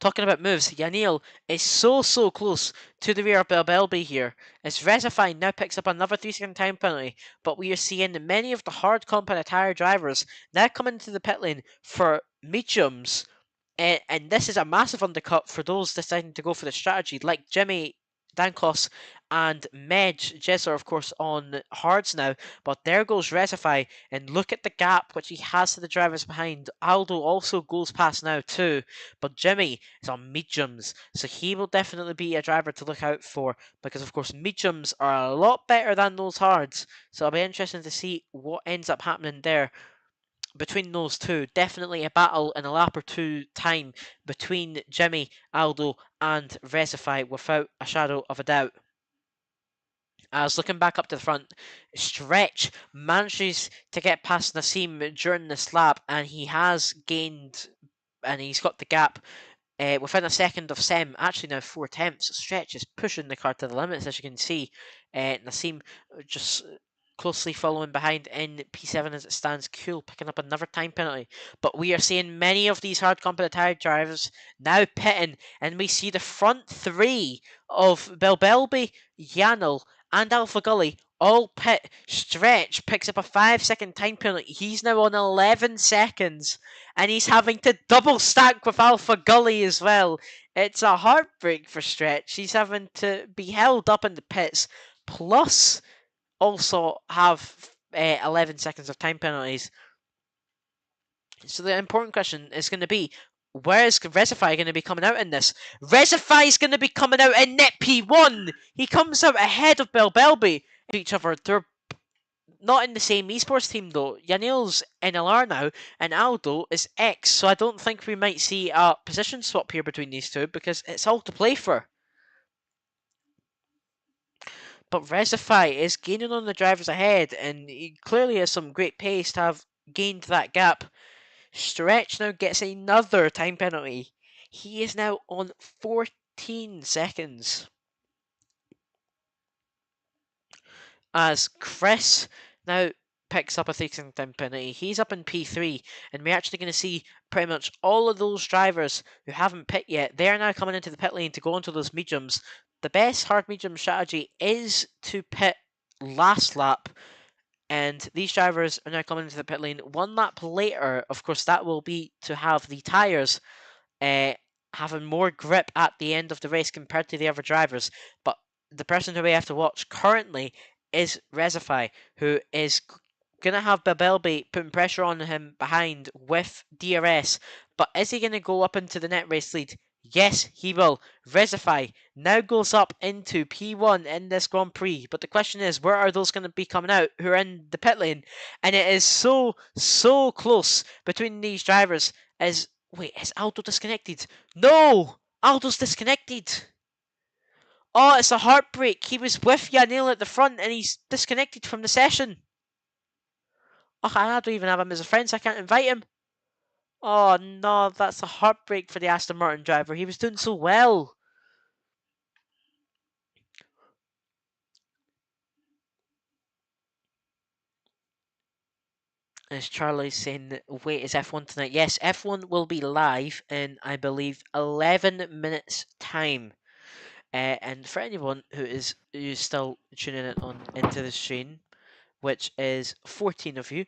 talking about moves, Yanil is so close to the rear of Belbelby here, as Rezify now picks up another 3-second time penalty, but we are seeing many of the hard compound tire drivers now coming into the pit lane for mediums, and this is a massive undercut for those deciding to go for the strategy, like Jimmy, Dankos, and Medj. Jezzer, of course, on hards now, but there goes Rezify, and look at the gap which he has to the drivers behind. Aldo also goes past now too, but Jimmy is on mediums, so he will definitely be a driver to look out for, because of course mediums are a lot better than those hards, so it'll be interesting to see what ends up happening there between those two. Definitely a battle in a lap or two time between Jimmy, Aldo, and Rezify, without a shadow of a doubt. As looking back up to the front, Stretch manages to get past Nassim during this lap, and he has gained, and he's got the gap within a second of Sem, actually now 4/10. Stretch is pushing the car to the limits, as you can see. Nassim just closely following behind in P7 as it stands. Cool, picking up another time penalty. But we are seeing many of these hard competitive drivers now pitting, and we see the front three of Belbelby, Yanel, and Alpha Gully all pit. Stretch picks up a 5-second time penalty. He's now on 11 seconds, and he's having to double stack with Alpha Gully as well. It's a heartbreak for Stretch. He's having to be held up in the pits, plus also have 11 seconds of time penalties. So the important question is going to be, where is Rezify going to be coming out in this? Rezify is going to be coming out in net P1. He comes out ahead of Belbelby. Each other. They're not in the same esports team though. Yanil's NLR now, and Aldo is X. So I don't think we might see a position swap here between these two, because it's all to play for. But Rezify is gaining on the drivers ahead, and he clearly has some great pace to have gained that gap. Stretch now gets another time penalty. He is now on 14 seconds. As Chris now picks up a 3-second time penalty. He's up in P3, and we're actually going to see pretty much all of those drivers who haven't pit yet. They are now coming into the pit lane to go into those mediums. The best hard medium strategy is to pit last lap, and these drivers are now coming into the pit lane 1 lap later. Of course, that will be to have the tyres having more grip at the end of the race compared to the other drivers. But the person who we have to watch currently is Rezify, who is going to have Belbelby putting pressure on him behind with DRS. But is he going to go up into the net race lead? Yes, he will. Rezify now goes up into P1 in this Grand Prix. But the question is, where are those going to be coming out who are in the pit lane? And it is so close between these drivers. Wait, is Aldo disconnected? No! Aldo's disconnected! Oh, it's a heartbreak. He was with Yanil at the front and he's disconnected from the session. Oh, I don't even have him as a friend, so I can't invite him. Oh no, that's a heartbreak for the Aston Martin driver. He was doing so well. As Charlie's saying, wait, is F1 tonight? Yes, F1 will be live in, I believe, 11 minutes time. And for anyone who's still tuning in into the stream, which is 14 of you,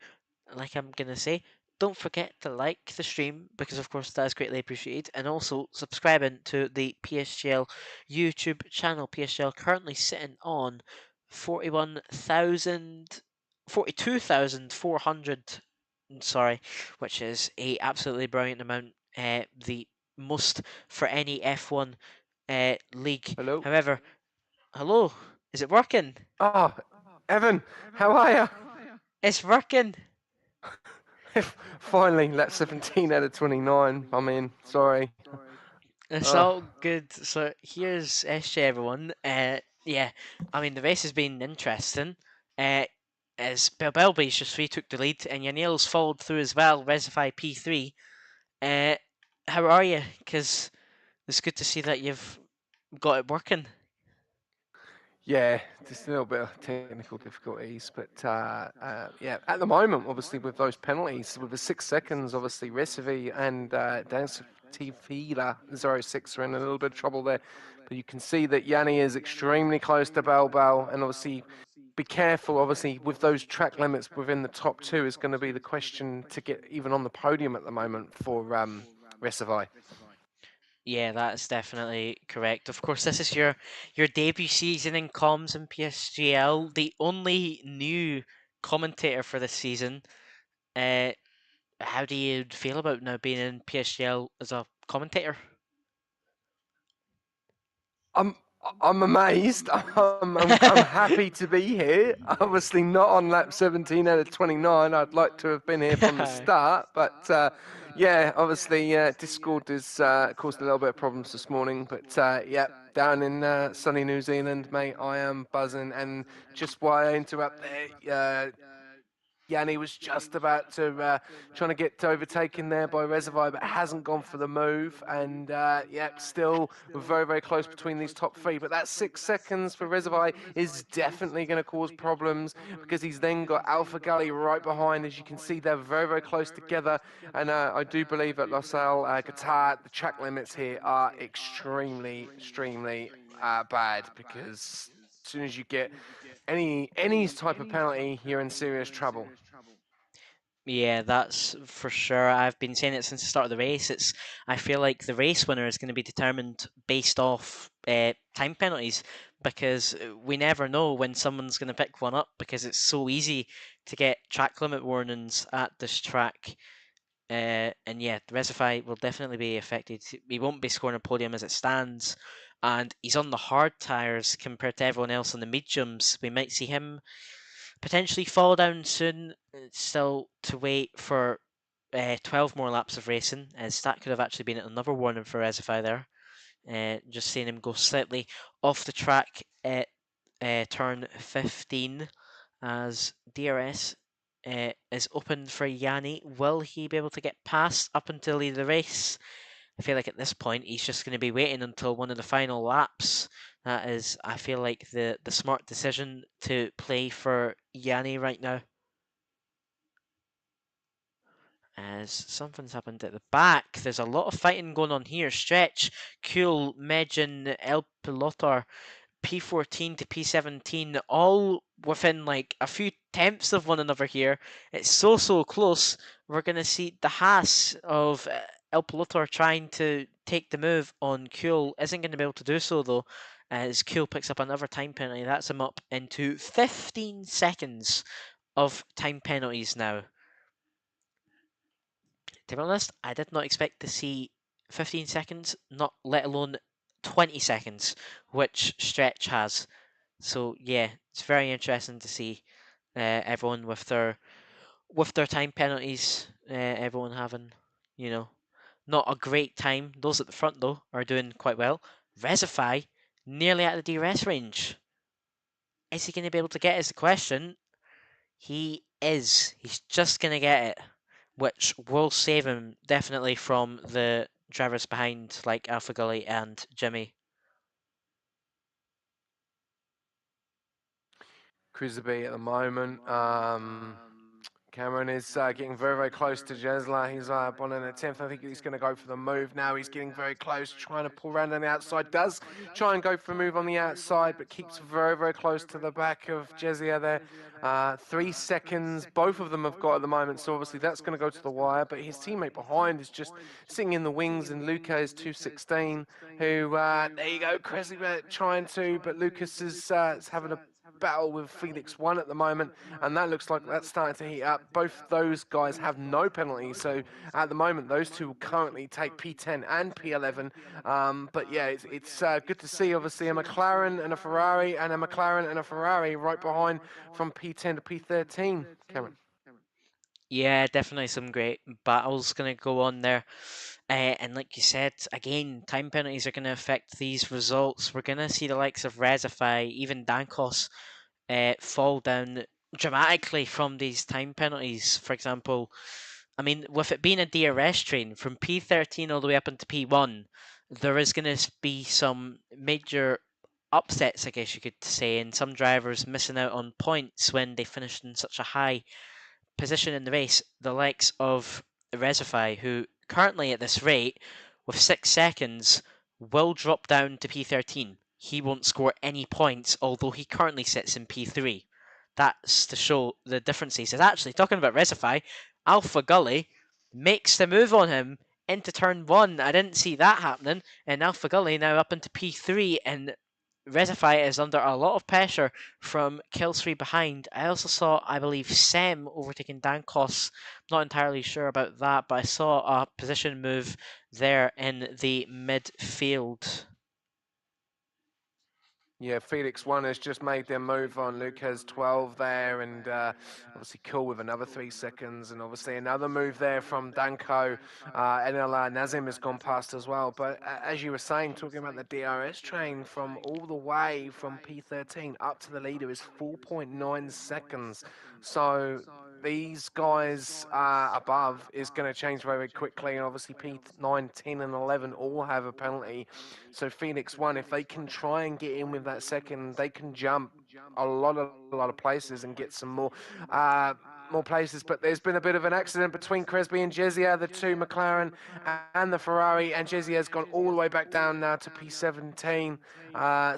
like I'm gonna say, don't forget to like the stream because, of course, that is greatly appreciated, and also subscribing to the PSGL YouTube channel. PSGL currently sitting on 42,400, sorry, which is a absolutely brilliant amount. The most for any F1 league. Hello. However, hello, is it working? Oh, Evan, how are you? It's working. Finally, lap 17 out of 29. I'm in. Sorry. It's Oh, all good. So here's SJ, everyone. Yeah, I mean the race has been interesting. As Belbelby's just retook the lead, and Yanil's followed through as well. Resify P3. How are you? Because it's good to see that you've got it working. yeah, just a little bit of technical difficulties, but yeah, at the moment, obviously with those penalties, with the 6 seconds, obviously Recife and Dance Tifila 06 are in a little bit of trouble there. But you can see that Yanni is extremely close to Balbal, and obviously be careful. Obviously, with those track limits within the top two is going to be the question to get even on the podium at the moment for Recife. Yeah, that's definitely correct. Of course, this is your debut season in comms and PSGL, the only new commentator for this season. Uh, how do you feel about now being in PSGL as a commentator? I'm I'm amazed. I'm happy to be here. Obviously not on lap 17 out of 29. I'd like to have been here from the start, but yeah, obviously Discord has caused a little bit of problems this morning. But yeah, down in sunny New Zealand, mate, I am buzzing. And just why I interrupt there, Yanni was just about to trying to get overtaken there by Reservoir, but hasn't gone for the move. And yeah, still we're very, very close between these top three. But that 6 seconds for Reservoir is definitely going to cause problems because he's then got Alpha Gully right behind. As you can see, they're very, very close together. And I do believe at Losail, Qatar, the track limits here are extremely, extremely bad because as soon as you get any type of penalty, you're in serious trouble. Yeah, that's for sure. I've been saying it since the start of the race. I feel like the race winner is going to be determined based off time penalties because we never know when someone's going to pick one up because it's so easy to get track limit warnings at this track. And yeah, Resify will definitely be affected. He won't be scoring a podium as it stands, and he's on the hard tyres compared to everyone else on the mediums. We might see him potentially fall down soon. Still to wait for 12 more laps of racing, as that could have actually been another warning for Resify there. Just seeing him go slightly off the track at turn 15 as DRS is open for Yanni. Will he be able to get past up until the race? I feel like at this point he's just going to be waiting until one of the final laps. That is, I feel like the smart decision to play for Yanni right now. As something's happened at the back, there's a lot of fighting going on here. Stretch, Cool, Megin, El Pilotar, P14 to P17, all within like a few tenths of one another here. It's so close. We're going to see the Haas of El Pilotar trying to take the move on Cool. Isn't going to be able to do so though, as Cool picks up another time penalty. That's him up into 15 seconds of time penalties now. To be honest, I did not expect to see 15 seconds, not let alone 20 seconds, which Stretch has. So yeah, it's very interesting to see everyone with their time penalties. Everyone having, not a great time. Those at the front though are doing quite well. Resify nearly at the DRS range. Is he going to be able to get? Is the question. He is. He's just going to get it, which will save him definitely from the drivers behind like Alpha Gully and Jimmy. Cruiser B at the moment. Cameron is getting very, very close to Jesla. He's on an attempt. I think he's going to go for the move now. He's getting very close, trying to pull around on the outside. Does try and go for a move on the outside, but keeps very, very close to the back of Jezia there. 3 seconds. Both of them have got at the moment, so obviously that's going to go to the wire. But his teammate behind is just sitting in the wings, and Luca is 216, who, there you go, Cressley trying to, but Lucas is having a battle with Felix 1 at the moment, and that looks like that's starting to heat up. Both those guys have no penalties, so at the moment those two will currently take P10 and P11. But yeah, it's good to see obviously a McLaren and a Ferrari, and a McLaren and a Ferrari right behind from P10 to P13. Cameron. Yeah, definitely some great battles going to go on there. And like you said, again, time penalties are going to affect these results. We're going to see the likes of Rezify, even Dankos, fall down dramatically from these time penalties. For example, I mean, with it being a DRS train from P13 all the way up into P1, there is going to be some major upsets, I guess you could say, and some drivers missing out on points when they finished in such a high position in the race. The likes of Rezify, who currently at this rate, with 6 seconds, will drop down to P13. He won't score any points, although he currently sits in P3. That's to show the differences. Is actually talking about Rezify, Alpha Gully makes the move on him into turn 1. I didn't see that happening, and Alpha Gully now up into P3, and Rezify is under a lot of pressure from Kill3 behind. I also saw, I believe, Sem overtaking Dankos. Not entirely sure about that, but I saw a position move there in the midfield. Yeah, Felix 1 has just made their move on Lucas 12 there, and obviously cool with another 3 seconds, and obviously another move there from Danko. NL Nazim has gone past as well. But as you were saying, talking about the DRS train from all the way from P13 up to the leader is 4.9 seconds. So these guys above is going to change very, very quickly, and obviously P9, 10, and 11 all have a penalty. So Phoenix 1, if they can try and get in with that second, they can jump a lot of places and get some more places. But there's been a bit of an accident between Cresby and Jezia, the two McLaren and the Ferrari, and Jezia has gone all the way back down now to P17.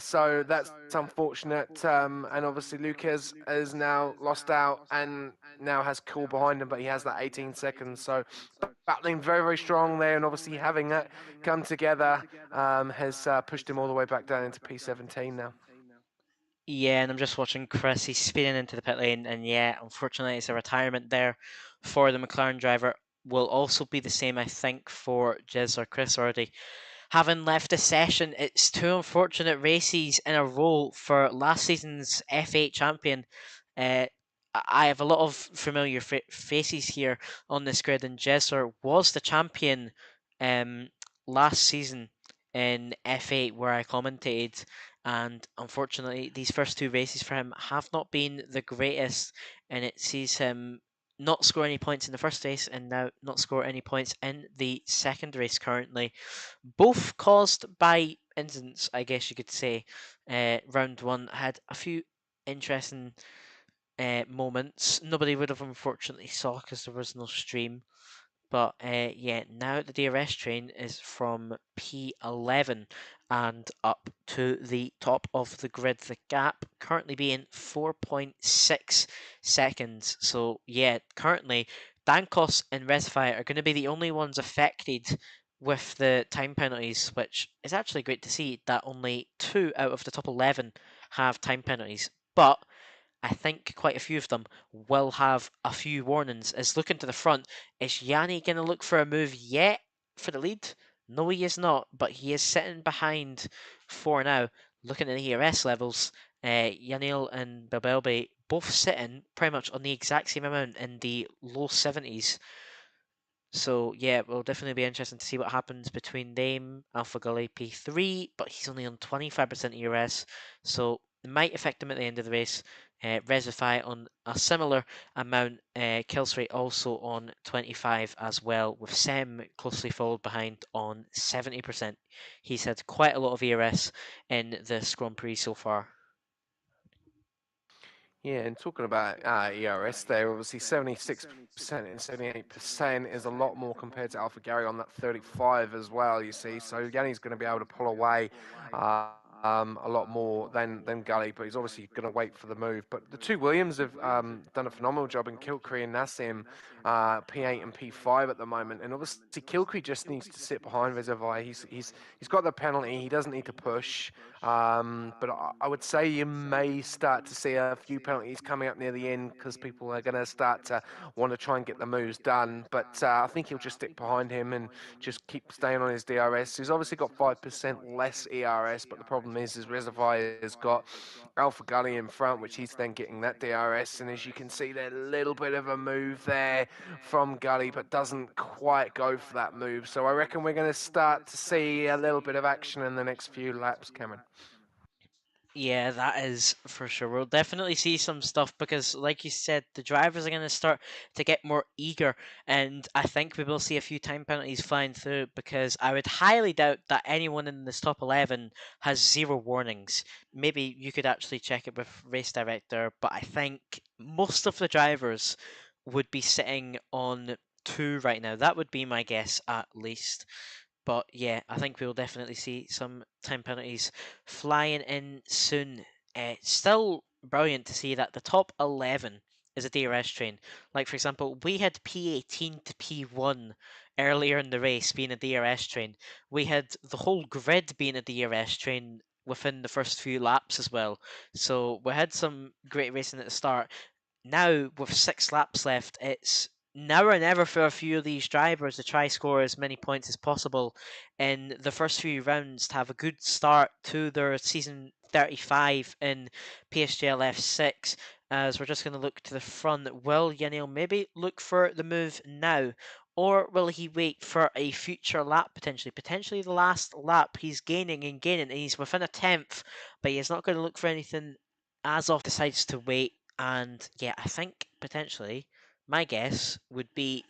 So that's unfortunate. And obviously Lucas has now lost out and now has Cool behind him, but he has that 18 seconds. So battling very, very strong there, and obviously having that come together has pushed him all the way back down into P17 now. Yeah, and I'm just watching Chris. He's speeding into the pit lane, and yeah, unfortunately, it's a retirement there for the McLaren driver. Will also be the same, I think, for Jez or Chris already. Having left the session, it's 2 unfortunate races in a row for last season's F8 champion. I have a lot of familiar faces here on this grid, and Jesser was the champion last season in F8 where I commentated, and unfortunately these first 2 races for him have not been the greatest, and it sees him not score any points in the first race and now not score any points in the second race currently. Both caused by incidents, I guess you could say. Round 1 had a few interesting moments. Nobody would have unfortunately saw because there was no stream. But yeah, now the DRS train is from P11 and up to the top of the grid. The gap currently being 4.6 seconds. So yeah, currently Dankos and Resify are going to be the only ones affected with the time penalties, which is actually great to see that only 2 out of the top 11 have time penalties. But I think quite a few of them will have a few warnings. As looking to the front, is Yanni going to look for a move yet for the lead? No, he is not, but he is sitting behind for now. Looking at the ERS levels, Yanil and Belbelbe both sitting pretty much on the exact same amount in the low 70s. So yeah, it will definitely be interesting to see what happens between them. Alpha Gully P3, but he's only on 25% ERS, so it might affect him at the end of the race. Resify on a similar amount. Killsrate also on 25 as well, with Sem closely followed behind on 70%. He's had quite a lot of ERS in this Grand Prix so far. Yeah, and talking about ERS there, obviously 76% and 78% is a lot more compared to Alpha Gary on that 35 as well, you see. So Yanni's going to be able to pull away a lot more than Gully, but he's obviously going to wait for the move. But the two Williams have done a phenomenal job in Kilcree and Nassim, P8 and P5 at the moment. And obviously Kilcree just needs to sit behind Reservoir. He's got the penalty. He doesn't need to push. But I would say you may start to see a few penalties coming up near the end because people are going to start to want to try and get the moves done. But I think he'll just stick behind him and just keep staying on his DRS. He's obviously got 5% less ERS, but the problem is his reservoir has got Alpha Gully in front, which he's then getting that DRS. And as you can see, there's a little bit of a move there from Gully, but doesn't quite go for that move. So I reckon we're going to start to see a little bit of action in the next few laps, Cameron. Yeah, that is for sure. We'll definitely see some stuff because, like you said, the drivers are going to start to get more eager, and I think we will see a few time penalties flying through because I would highly doubt that anyone in this top 11 has zero warnings. Maybe you could actually check it with Race Director, but I think most of the drivers would be sitting on two right now. That would be my guess, at least. But yeah, I think we'll definitely see some time penalties flying in soon. Still brilliant to see that the top 11 is a DRS train. Like, for example, we had P18 to P1 earlier in the race being a DRS train. We had the whole grid being a DRS train within the first few laps as well. So we had some great racing at the start. Now, with 6 laps left, it's now or never for a few of these drivers to try score as many points as possible in the first few rounds to have a good start to their season 35 in PSGL F6. As we're just going to look to the front, will Yanil maybe look for the move now? Or will he wait for a future lap potentially? Potentially the last lap. He's gaining and gaining, and he's within a 10th, but he's not going to look for anything as of decides to wait. And yeah, I think potentially my guess would be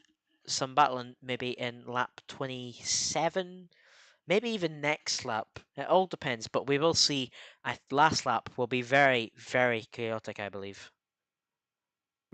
some battling maybe in lap 27, maybe even next lap. It all depends, but we will see. Last lap will be very, very chaotic, I believe.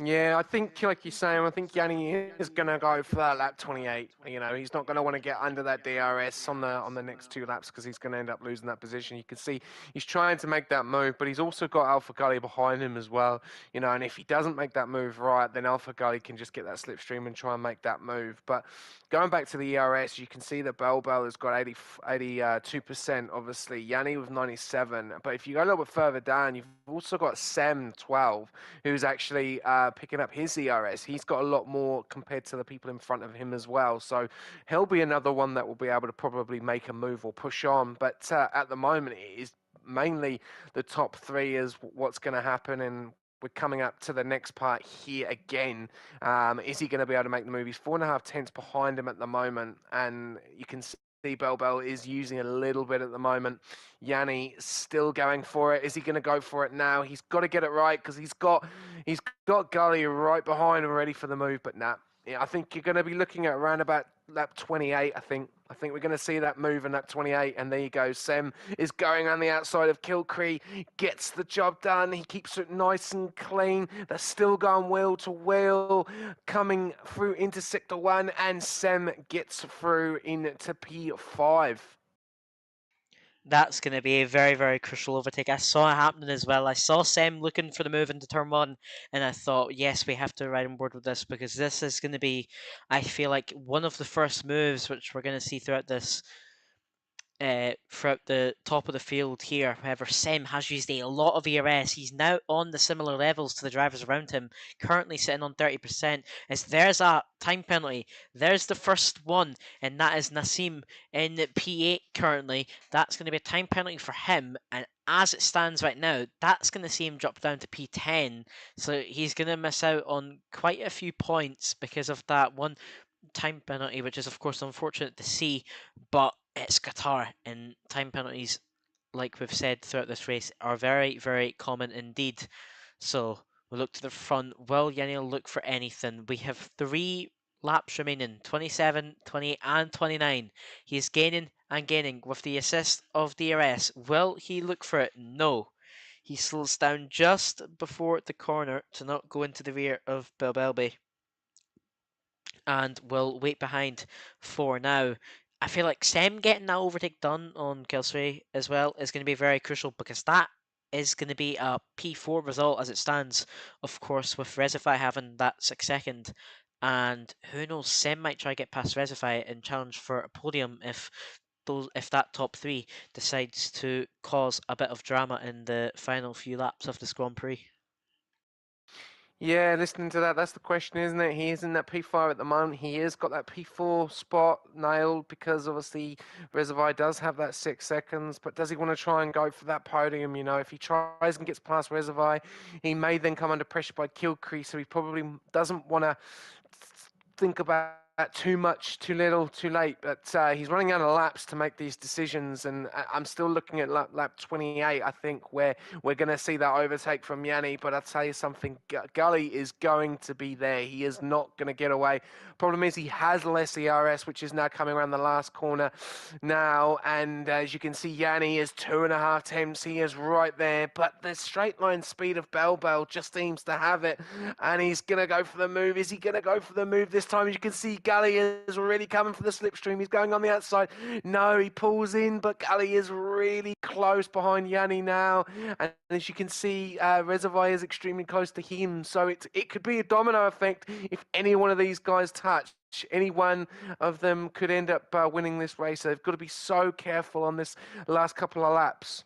Yeah, I think, like you're saying, I think Yanni is going to go for that lap 28. You know, he's not going to want to get under that DRS on the next two laps because he's going to end up losing that position. You can see he's trying to make that move, but he's also got Alpha Gully behind him as well. You know, and if he doesn't make that move right, then Alpha Gully can just get that slipstream and try and make that move. But going back to the ERS, you can see that Bell has got 82%, obviously. Yanni with 97. But if you go a little bit further down, you've also got Sam 12, who's actually picking up his ERS. He's got a lot more compared to the people in front of him as well. So he'll be another one that will be able to probably make a move or push on. But at the moment, it is mainly the top three is what's going to happen. And we're coming up to the next part here again. Is he going to be able to make the move? He's 4.5 tenths behind him at the moment. And you can see Bell is using a little bit at the moment. Yanni still going for it. Is he going to go for it now? He's got to get it right because he's got Gully right behind him ready for the move. But nah, yeah, I think you're going to be looking at around about lap 28. I think we're going to see that move in lap 28. And there you go. Sem is going on the outside of Kilcree, gets the job done. He keeps it nice and clean. They're still going wheel to wheel, coming through into sector 1, and Sem gets through into P5. That's going to be a very, very crucial overtake. I saw it happening as well. I saw Sem looking for the move into turn one, and I thought, yes, we have to ride on board with this because this is going to be, I feel like, one of the first moves which we're going to see throughout the top of the field here. However, Sem has used a lot of ERS. He's now on the similar levels to the drivers around him, currently sitting on 30%. As there's a time penalty. There's the first one, and that is Nassim in P8 currently. That's going to be a time penalty for him, and as it stands right now, that's going to see him drop down to P10. So he's going to miss out on quite a few points because of that one time penalty, which is of course unfortunate to see, but it's Qatar, and time penalties, like we've said throughout this race, are very, very common indeed. So we look to the front. Will Yanil look for anything? We have 3 laps remaining, 27, 28 and 29. He is gaining and gaining with the assist of DRS. Will he look for it? No. He slows down just before the corner to not go into the rear of Belbelby, and will wait behind for now. I feel like Sem getting that overtake done on Kelsey as well is going to be very crucial, because that is going to be a P4 result as it stands, of course, with Resify having that 6 second. And who knows, Sem might try to get past Resify and challenge for a podium if that top three decides to cause a bit of drama in the final few laps of this Grand Prix. Yeah, listening to that, that's the question, isn't it? He is in that P5 at the moment. He has got that P4 spot nailed because obviously Reservoir does have that 6 seconds, but does he want to try and go for that podium? You know, if he tries and gets past Reservoir, he may then come under pressure by Kilcree, so he probably doesn't want to think about too much, too little, too late. But he's running out of laps to make these decisions, and I'm still looking at lap 28, I think, where we're going to see that overtake from Yanni. But I'll tell you something, Gully is going to be there. He is not going to get away. Problem is he has less ERS, which is now coming around the last corner now. And as you can see, Yanni is 2.5 tenths. He is right there. But the straight line speed of Bell just seems to have it. And he's going to go for the move. Is he going to go for the move this time? As you can see, Gully is already coming for the slipstream. He's going on the outside. No, he pulls in, but Gully is really close behind Yanni now. And as you can see, Reservoir is extremely close to him. So it could be a domino effect if any one of these guys touch. Any one of them could end up winning this race. So they've got to be so careful on this last couple of laps.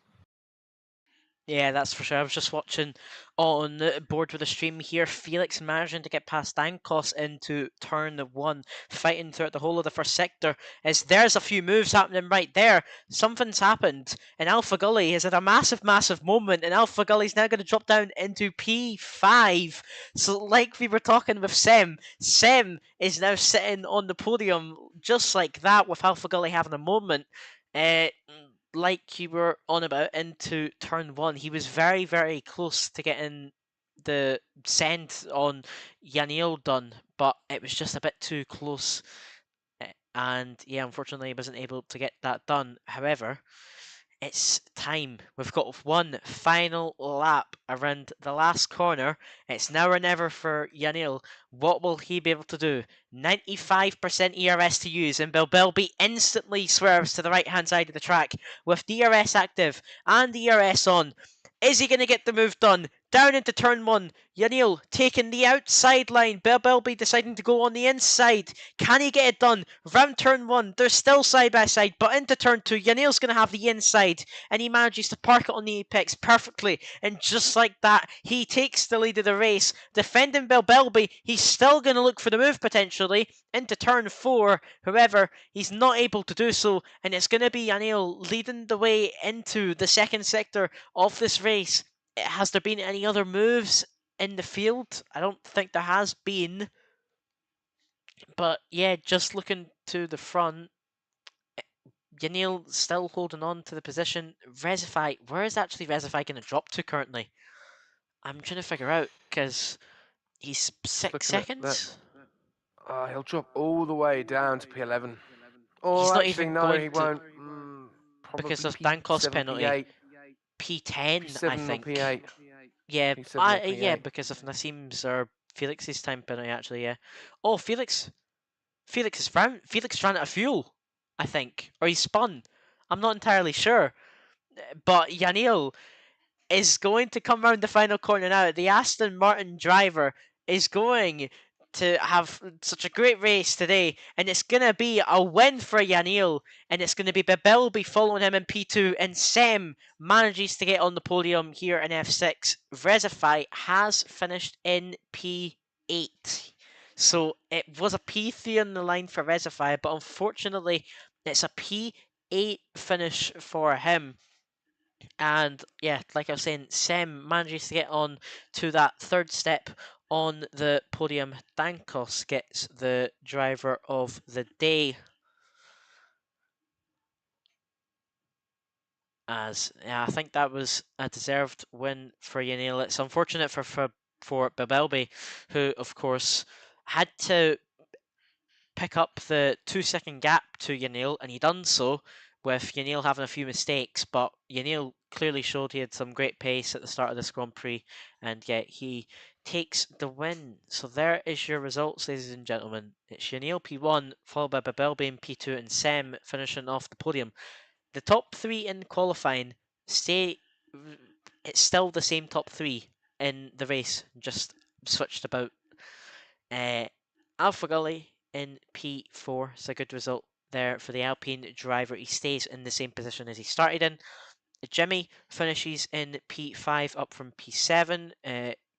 Yeah, that's for sure. I was just watching on board with the stream here. Felix managing to get past Dankos into turn 1, fighting throughout the whole of the first sector. As there's a few moves happening right there. Something's happened, and Alpha Gully has had a massive moment, and Alpha Gully's now going to drop down into P5. So, like we were talking with Sem is now sitting on the podium just like that, with Alpha Gully having a moment. Like you were on about, into turn 1, he was very close to getting the send on Yanil done, but it was just a bit too close. And yeah, unfortunately, he wasn't able to get that done. However, it's time. We've got one final lap around the last corner. It's now or never for Yanil. What will he be able to do? 95% ERS to use, and Belbelby instantly swerves to the right-hand side of the track with DRS active and DRS on. Is he going to get the move done? Down into turn 1. Yanil taking the outside line. Belbelby deciding to go on the inside. Can he get it done? Round turn 1. They're still side by side, but into turn 2. Yanil's going to have the inside, and he manages to park it on the apex perfectly. And just like that, he takes the lead of the race. Defending Belbelby, he's still going to look for the move potentially into turn 4. However, he's not able to do so, and it's going to be Yanil leading the way into the second sector of this race. Has there been any other moves in the field? I don't think there has been. But yeah, just looking to the front, Yanil still holding on to the position. Resify, where is actually Resify going to drop to currently? I'm trying to figure out, because he's 6 seconds. He'll drop all the way down to P11. Or He's not actually, even no, going he to, won't. because of P7, Dankos penalty. P8. P10, P7 I think. or P8. Yeah, P7 or yeah, P8. because of Nassim's or Felix's time penalty, actually, yeah. Oh, Felix ran out of fuel, I think. Or he spun. I'm not entirely sure. But Yanil is going to come around the final corner now. The Aston Martin driver is going to have such a great race today, and it's going to be a win for Yanil, and it's going to be Belbelby following him in P2, and Sem manages to get on the podium here in F6. Resify has finished in P8. So it was a P3 on the line for Resify, but unfortunately it's a P8 finish for him. And yeah, like I was saying, Sem manages to get on to that third step on the podium. Dankos gets the driver of the day. As yeah, I think that was a deserved win for Yanil. It's unfortunate for Babelby, who of course had to pick up the 2 second gap to Yanil, and he done so with Yanil having a few mistakes, but Yanil clearly showed he had some great pace at the start of this Grand Prix, and yet he takes the win. So there is your results, ladies and gentlemen. It's Yanil P1, followed by Babelbe P2, and Sem finishing off the podium. The top three in qualifying stay. It's still the same top three in the race, just switched about. Alpha Gully in P4, it's a good result there for the Alpine driver. He stays in the same position as he started in. Jimmy finishes in P5 up from P7.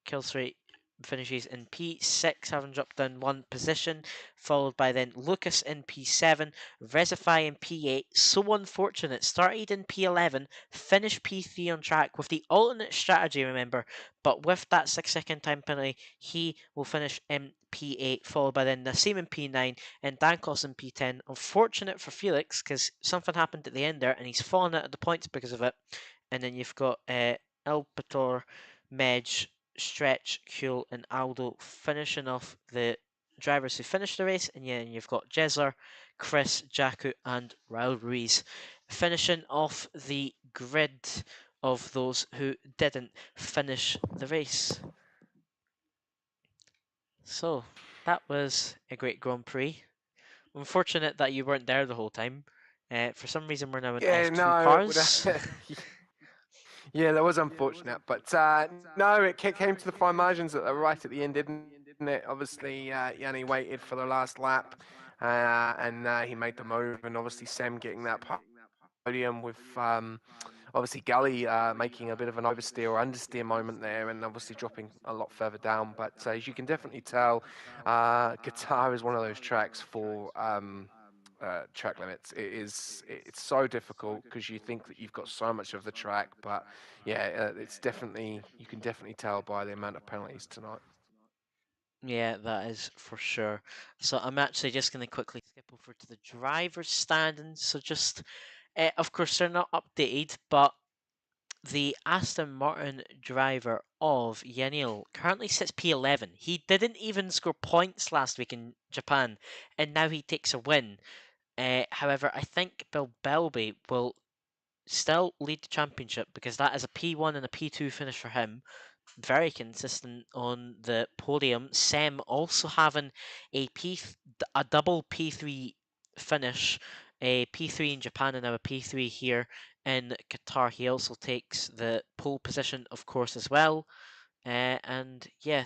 Kilsray finishes in P6, having dropped down one position, followed by then Lucas in P7, Resify in P8. So unfortunate, started in P11, finished P3 on track with the alternate strategy, remember, but with that 6-second time penalty, he will finish in P8, followed by then Nassim in P9 and Dankos in P10. Unfortunate for Felix, because something happened at the end there, and he's fallen out of the points because of it. And then you've got El Pator, Medj, Stretch, Kuhl, and Aldo finishing off the drivers who finished the race. And yeah, you've got Jesler, Chris, Jaku, and Raul Ruiz finishing off the grid of those who didn't finish the race. So that was a great Grand Prix. Unfortunate that you weren't there the whole time. For some reason, we're now in S2 cars. Yeah, that was unfortunate, but no, it came to the fine margins right at the end, didn't it? Obviously, Yanni waited for the last lap, and he made the move, and obviously Sam getting that podium with obviously Gully making a bit of an oversteer or understeer moment there, and obviously dropping a lot further down. But as you can definitely tell, Qatar is one of those tracks for track limits. It's so difficult because you think that you've got so much of the track, but yeah, it's definitely, you can definitely tell by the amount of penalties tonight. Yeah, that is for sure. So I'm actually just going to quickly skip over to the driver's standings. So just, of course, they're not updated, but the Aston Martin driver of Yanil currently sits P11. He didn't even score points last week in Japan, and now he takes a win. However, I think Bill Belby will still lead the championship because that is a P1 and a P2 finish for him. Very consistent on the podium. Sem also having a double P3 finish, a P3 in Japan and now a P3 here in Qatar. He also takes the pole position, of course, as well. And yeah,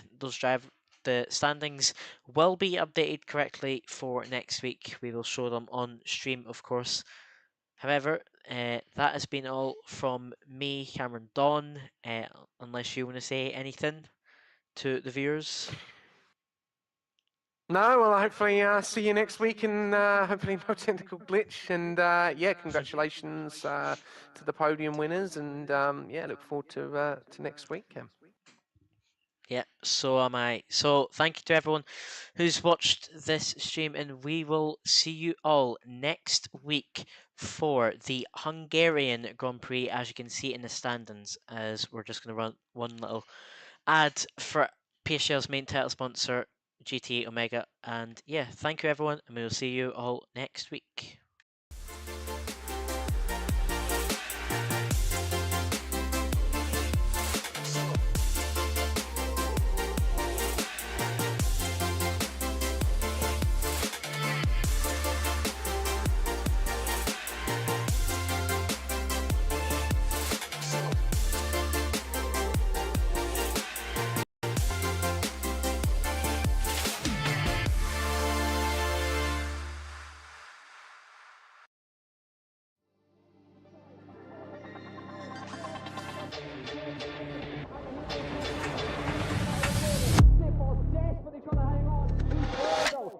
the standings will be updated correctly for next week. We will show them on stream, of course. However, that has been all from me, Cameron Don, unless you want to say anything to the viewers. No, well, hopefully see you next week, and hopefully no technical glitch. And yeah, congratulations to the podium winners, and yeah, look forward to next week, Cam. Yeah, so am I. So thank you to everyone who's watched this stream, and we will see you all next week for the Hungarian Grand Prix, as you can see in the standings, as we're just going to run one little ad for PSGL's main title sponsor, GTA Omega. And yeah, thank you everyone, and we will see you all next week. Desperately trying to hang on.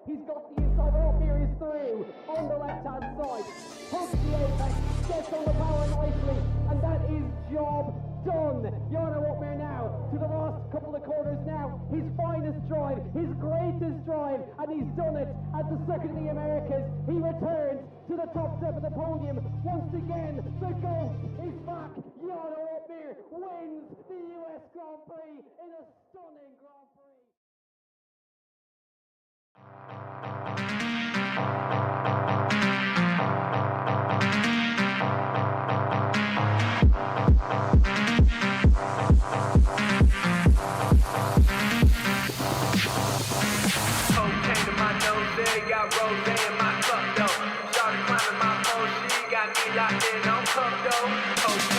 He's got the inside. Up here is through on the left-hand side. Hooks the apex, gets on the power nicely, and that is job done. Jarno Opmeer now to the last couple of corners now. His finest drive, his greatest drive, and he's done it at the Circuit of the Americas. He returns to the top step of the podium. Once again, the GOAT is back. Jarno Opmeer wins the US Grand Prix in a stunning Grand Prix. my nose, got rose in my cup though. Started climbing my pole, she got me locked in on cup though.